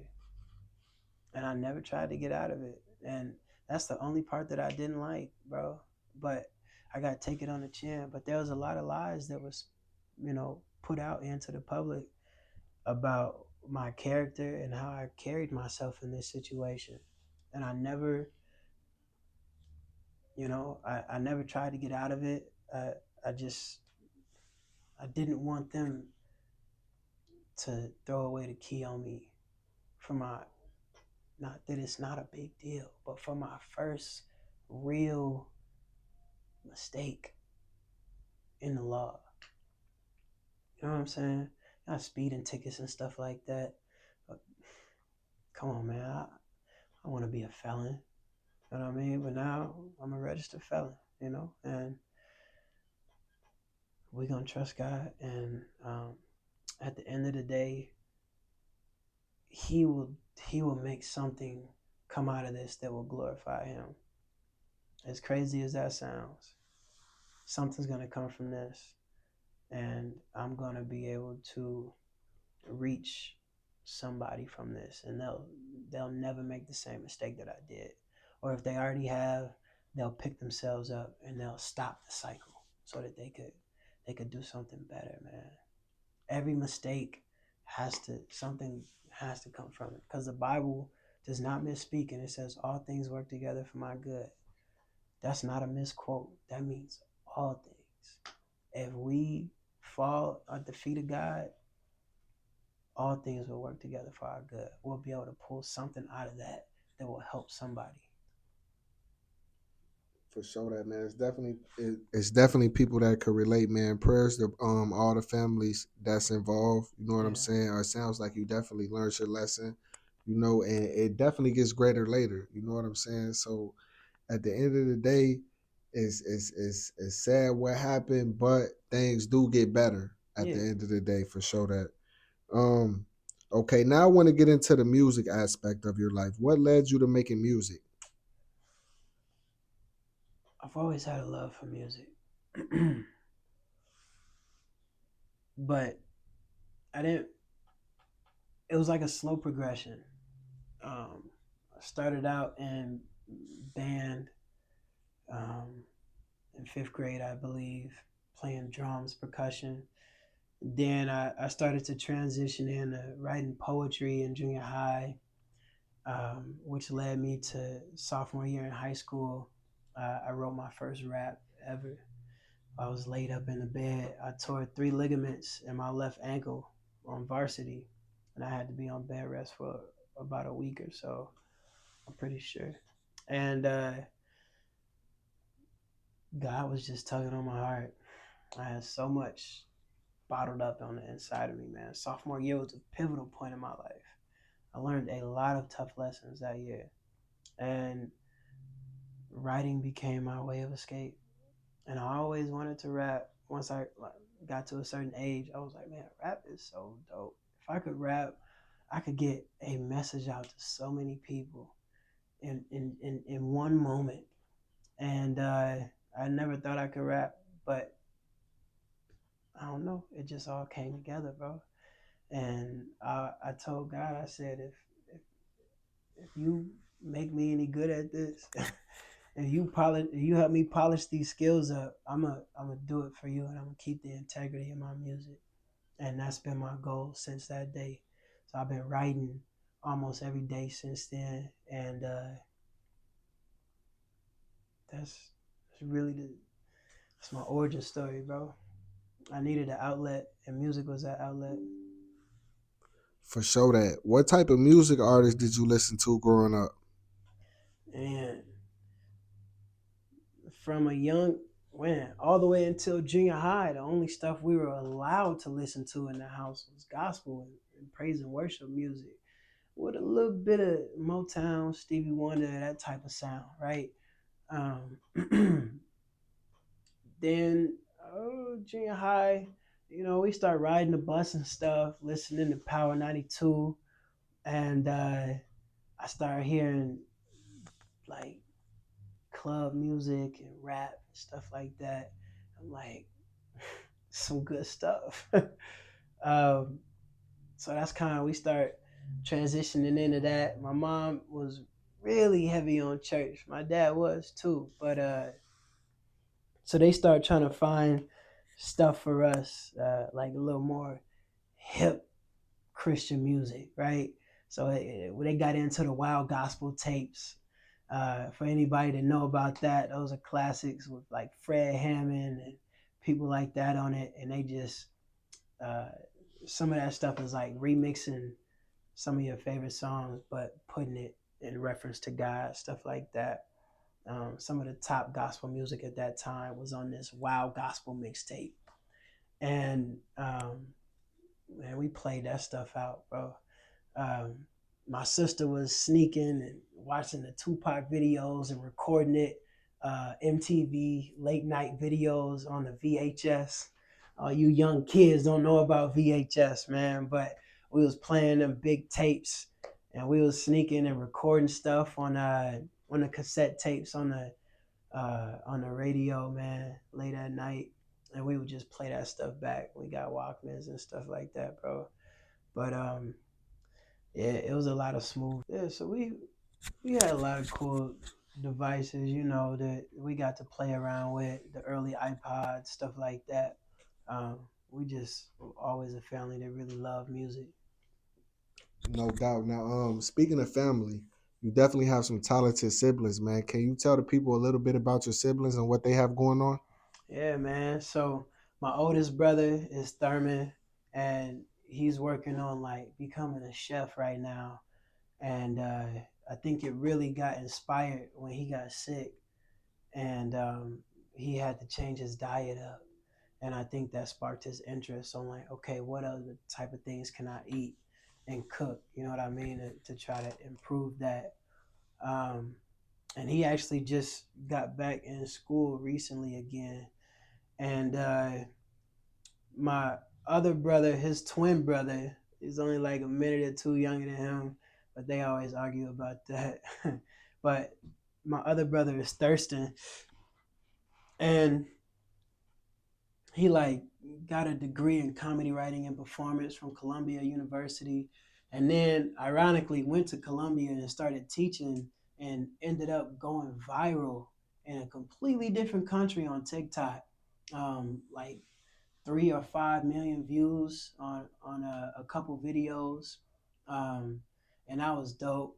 And I never tried to get out of it. And that's the only part that I didn't like, bro. But I got to take it on the chin. But there was a lot of lies that was, put out into the public about my character and how I carried myself in this situation. And I never, I never tried to get out of it. I just, I didn't want them to throw away the key on me for my, not that it's not a big deal, but for my first real mistake in the law. You know what I'm saying? Not speeding tickets and stuff like that. But come on, man. I want to be a felon. You know what I mean? But now I'm a registered felon, and we're going to trust God. And at the end of the day, he will he will make something come out of this that will glorify him. As crazy as that sounds, something's going to come from this, and I'm going to be able to reach somebody from this, and they'll never make the same mistake that I did. Or if they already have, they'll pick themselves up and they'll stop the cycle so that they could do something better, man. Every mistake something has to come from it, because the Bible does not misspeak, and it says all things work together for my good. That's not a misquote. That means all things. If we fall at the feet of God, all things will work together for our good. We'll be able to pull something out of that that will help somebody. For sure, that man. It's definitely people that could relate, man. Prayers to all the families that's involved. You know what I'm Yeah, saying? It sounds like you definitely learned your lesson. And it definitely gets greater later. You know what I'm saying? So at the end of the day, it's sad what happened, but things do get better at the yeah. end of the day, for sure. That um okay, now I want to get into the music aspect of your life. What led you to making music? I've always had a love for music, but I didn't. It was like a slow progression. I started out in band um, in fifth grade, I believe, playing drums, percussion. Then I started to transition into writing poetry in junior high, which led me to sophomore year in high school. I wrote my first rap ever. I was laid up in the bed. I tore three ligaments in my left ankle on varsity, and I had to be on bed rest for about a week or so. I'm pretty sure. And God was just tugging on my heart. I had so much bottled up on the inside of me, man. Sophomore year was a pivotal point in my life. I learned a lot of tough lessons that year, and writing became my way of escape. And I always wanted to rap. Once I got to a certain age, I was like, man, rap is so dope. If I could rap, I could get a message out to so many people in one moment. And I never thought I could rap, but I don't know. It just all came together, bro. And I told God, I said, if you make me any good at this, and you help me polish these skills up, I'm gonna do it for you, and I'm gonna keep the integrity of my music. And that's been my goal since that day. So I've been writing almost every day since then, and that's really that's my origin story, bro. I needed an outlet, and music was that outlet. For sure that. What type of music artists did you listen to growing up? And from a young man all the way until junior high, the only stuff we were allowed to listen to in the house was gospel and praise and worship music with a little bit of Motown, Stevie Wonder, that type of sound, right? Um, then junior high, we start riding the bus and stuff, listening to Power 92, and I started hearing like club music and rap and stuff like that. I'm like, some good stuff. um, so that's kind of we start transitioning into that. My mom was really heavy on church. My dad was too, but so they start trying to find stuff for us, like a little more hip Christian music, right? So when they got into the wild gospel tapes, for anybody to know about that, those are classics with like Fred Hammond and people like that on it, and they just uh, some of that stuff is like remixing some of your favorite songs, but putting it in reference to God, stuff like that. Some of the top gospel music at that time was on this Wow Gospel mixtape, and man, we played that stuff out, bro. Um, my sister was sneaking and watching the Tupac videos and recording it. MTV late night videos on the VHS. You young kids don't know about VHS, man, but we was playing them big tapes, and we was sneaking and recording stuff on the cassette tapes on the radio, man, late at night, and we would just play that stuff back. We got Walkmans and stuff like that, bro. But yeah, it was a lot of smooth. Yeah, so we had a lot of cool devices, that we got to play around with, the early iPods, stuff like that. We just were always a family that really loved music. No doubt. Now, speaking of family, you definitely have some talented siblings, man. Can you tell the people a little bit about your siblings and what they have going on? Yeah, man. So my oldest brother is Thurman, and he's working on like becoming a chef right now. And I think it really got inspired when he got sick, and he had to change his diet up. And I think that sparked his interest on like, okay, what other type of things can I eat and cook? You know what I mean? To try to improve that. Um, and he actually just got back in school recently again. And my other brother, his twin brother, is only like a minute or two younger than him, but they always argue about that. But my other brother is Thurston, and he like got a degree in comedy writing and performance from Columbia University, and then ironically went to Columbia and started teaching and ended up going viral in a completely different country on TikTok. Like 3 or 5 million views on a couple videos, um, and that was dope.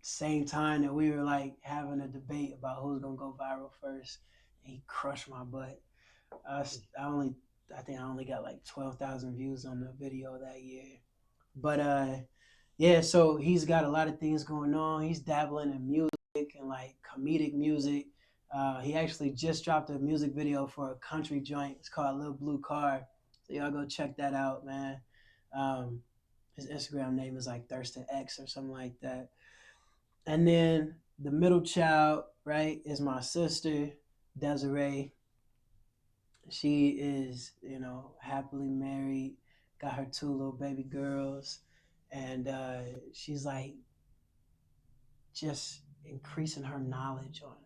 Same time that we were like having a debate about who's gonna go viral first, and he crushed my butt. I only I think I only got like 12,000 views on the video that year. But yeah, so he's got a lot of things going on. He's dabbling in music and like comedic music. He actually just dropped a music video for a country joint. It's called Little Blue Car. So y'all go check that out, man. Um, his Instagram name is like Thurston X or something like that. And then the middle child, right, is my sister, Desiree. She is, happily married, got her two little baby girls, and she's like just increasing her knowledge on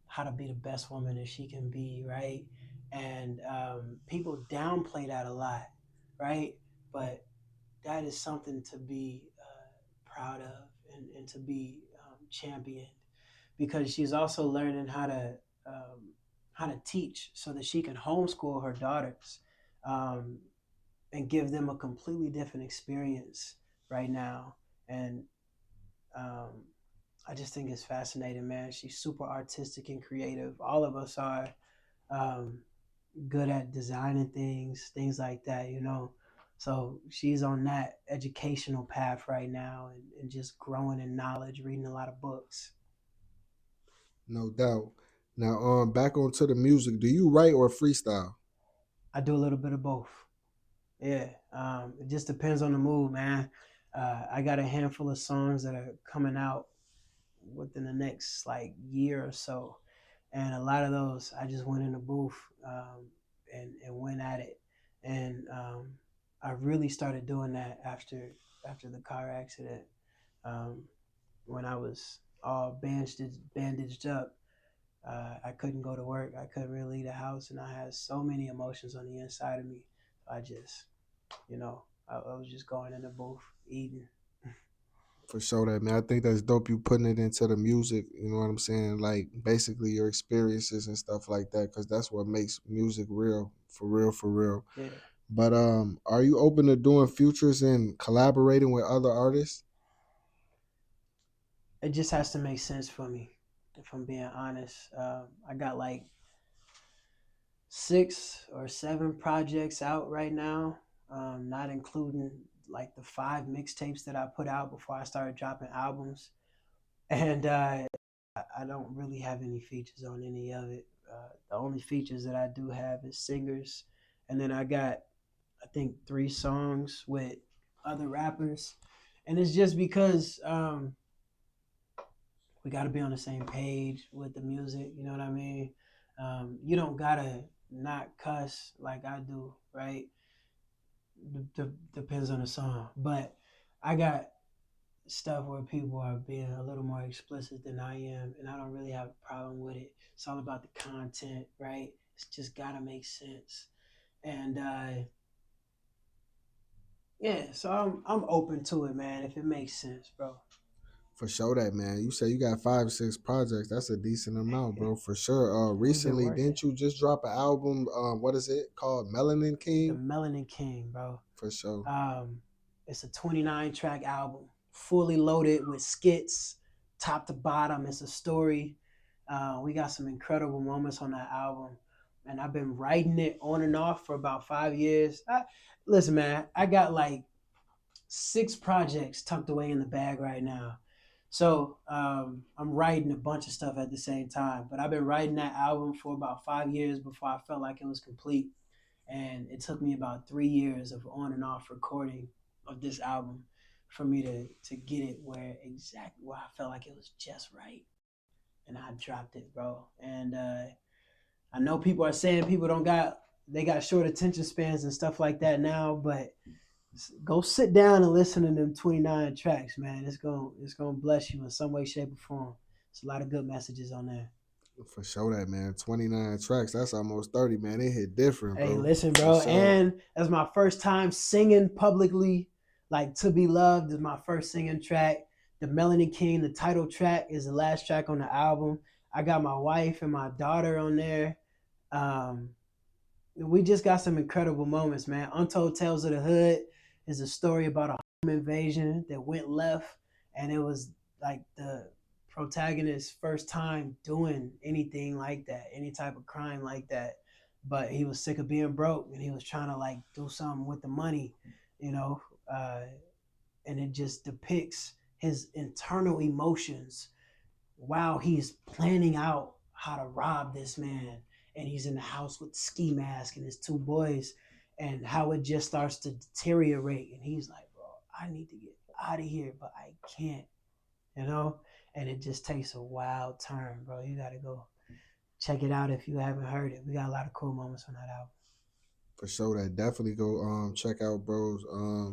how to be the best woman that she can be, right? And people downplay that a lot, right? But that is something to be proud of and to be championed because she's also learning um, how to teach so that she can homeschool her daughters um, and give them a completely different experience right now. And um, I just think it's fascinating, man. She's super artistic and creative. All of us are um, good at designing things like that. So she's on that educational path right now and just growing in knowledge, reading a lot of books. No doubt. Now, back onto the music. Do you write or freestyle? I do a little bit of both. Yeah, it just depends on the mood, man. I got a handful of songs that are coming out within the next like year or so, and a lot of those I just went in the booth and went at it, and I really started doing that after the car accident um, when I was all bandaged up. I couldn't go to work. I couldn't really leave the house, and I had so many emotions on the inside of me. I just, I was just going in the booth eating. For sure, that man. I think that's dope. You putting it into the music. You know what I'm saying? Like basically your experiences and stuff like that, because that's what makes music real, for real, for real. Yeah, But are you open to doing futures and collaborating with other artists? it just has to make sense for me. If I'm being honest, I got like 6 or 7 projects out right now, not including like the 5 mixtapes that I put out before I started dropping albums. And I don't really have any features on any of it. The only features that I do have is singers, and then I got I think 3 songs with other rappers, and it's just because we got to be on the same page with the music. You know what I mean? You don't gotta not cuss like I do, right? Depends on the song, but I got stuff where people are being a little more explicit than I am, and I don't really have a problem with it. It's all about the content, right? It's just gotta make sense, and yeah, so I'm open to it, man. If it makes sense, bro. For sure, that man. You say you got 5, 6 projects. That's a decent amount, bro. For sure. We've been Recently, working. didn't you just drop an album? What is it called? Melanin The King. Melanin King, bro. For sure. Um, it's a 29 track album, fully loaded with skits, top to bottom. It's a story. We got some incredible moments on that album, and I've been writing it on and off for about 5 years. Listen, man, I got like 6 projects tucked away in the bag right now. So I'm writing a bunch of stuff at the same time, but I've been writing that album for about 5 years before I felt like it was complete, and it took me about 3 years of on and off recording of this album for me to get it where I felt like it was just right, and I dropped it, bro. And I know people are saying people don't got they got short attention spans and stuff like that now, but go sit down and listen to them 29 tracks, man. It's gonna bless you in some way, shape, or form. It's a lot of good messages on there. For sure that man. 29 tracks. That's almost 30, man. It hit different, Hey, bro. listen, For bro, sure. and that's my first time singing publicly. Like "To Be Loved" is my first singing track. The Melanie King, the title track, is the last track on the album. I got my wife and my daughter on there. Um, we just got some incredible moments, man. Untold Tales of the Hood is a story about a home invasion that went left, and it was like the protagonist's first time doing anything like that, any type of crime like that. But he was sick of being broke, and he was trying to like do something with the money, you know. Uh, and it just depicts his internal emotions while he's planning out how to rob this man, and he's in the house with the ski mask and his two boys, and how it just starts to deteriorate, and he's like, bro, I need to get out of here, but I can't, you know. And it just takes a wild turn, bro. You gotta go check it out if you haven't heard it. We got a lot of cool moments on that album. For sure that. Definitely go check out bro's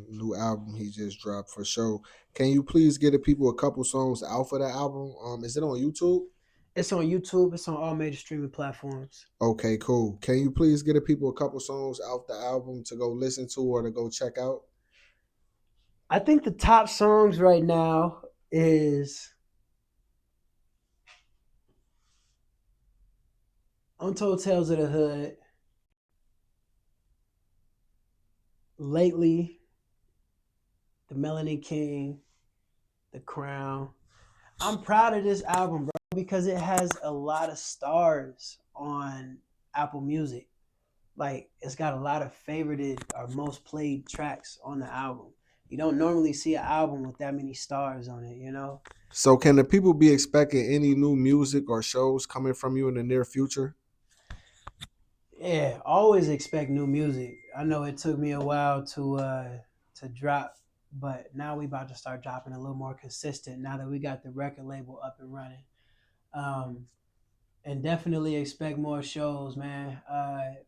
new album he just dropped for sure. Can you please get the people a couple songs out for the album? Is it on YouTube? It's on YouTube. It's on all major streaming platforms. Okay, cool. Can you please get the people a couple songs out the album to go listen to or to go check out? I think the top songs right now is Untold Tales of the Hood, Lately, The Melanie King, The Crown. I'm proud of this album, bro, because it has a lot of stars on Apple Music. Like, it's got a lot of favorited or most played tracks on the album. You don't normally see an album with that many stars on it, you know? So can the people be expecting any new music or shows coming from you in the near future? Yeah, always expect new music. I know it took me a while to drop, but now we about to start dropping a little more consistent now that we got the record label up and running. Um, and definitely expect more shows, man.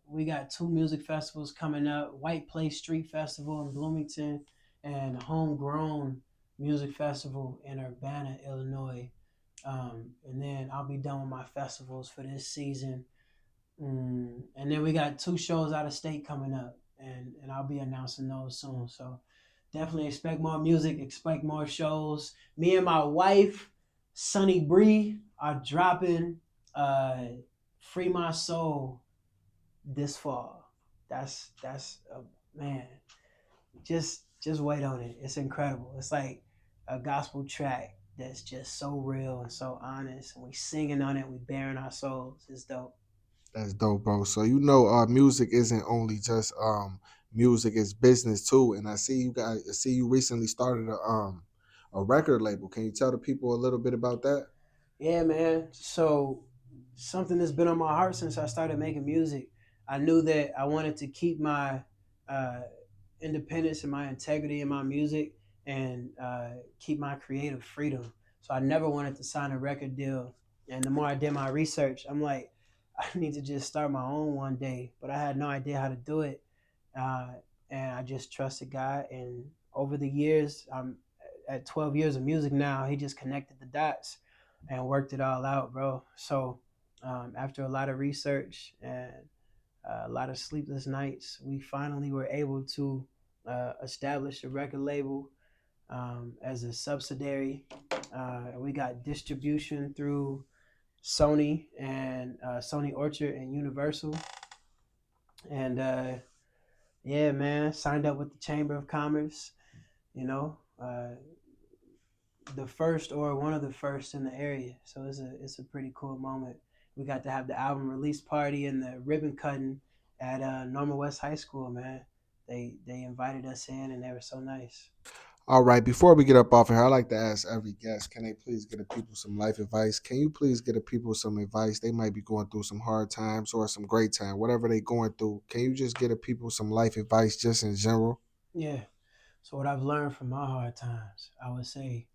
We got two music festivals coming up: White Place Street Festival in Bloomington, and Homegrown Music Festival in Urbana, Illinois. And then I'll be done with my festivals for this season. And then we got two shows out of state coming up, and I'll be announcing those soon. So definitely expect more music, expect more shows. Me and my wife, Sunny Bree, are dropping "Free My Soul" this fall. That's man. Just wait on it. It's incredible. It's like a gospel track that's just so real and so honest, and we singing on it. We bearing our souls. It's dope. That's dope, bro. So music isn't only just music, it's business too. And I see you recently started a record label. Can you tell the people a little bit about that? Yeah, man. So something that's been on my heart since I started making music. I knew that I wanted to keep my uh, independence and my integrity in my music, and keep my creative freedom. So I never wanted to sign a record deal. And the more I did my research, I'm like, I need to just start my own one day. But I had no idea how to do it. Uh, and I just trusted God. And over the years, I'm at 12 years of music now. He just connected the dots and worked it all out, bro. So after a lot of research and a lot of sleepless nights, we finally were able to establish a record label as a subsidiary. We got distribution through Sony and Sony Orchard and Universal. And yeah, man, signed up with the Chamber of Commerce, you know, the first or one of the first in the area. So it's a pretty cool moment. We got to have the album release party and the ribbon cutting at Normal West High School, man. They invited us in and they were so nice. All right, before we get up off here, I like to ask every guest, can they please get the people some life advice? Can you please get the people some advice? They might be going through some hard times or some great time, whatever they going through. Can you just get the people some life advice just in general? Yeah. So what I've learned from my hard times, I would say,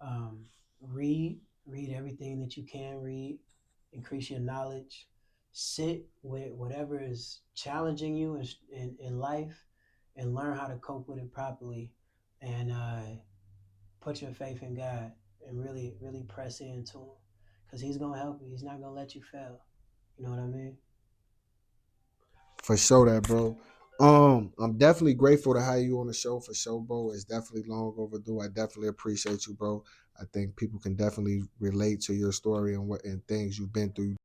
um, read everything that you can read, increase your knowledge, sit with whatever is challenging you in life, and learn how to cope with it properly, and put your faith in God and really press into Him. because he's gonna help you. He's not gonna let you fail. You know what I mean? For sure, that bro. I'm definitely grateful to have you on the show for sure, bro. It's definitely long overdue. I definitely appreciate you, bro. I think people can definitely relate to your story and what and things you've been through.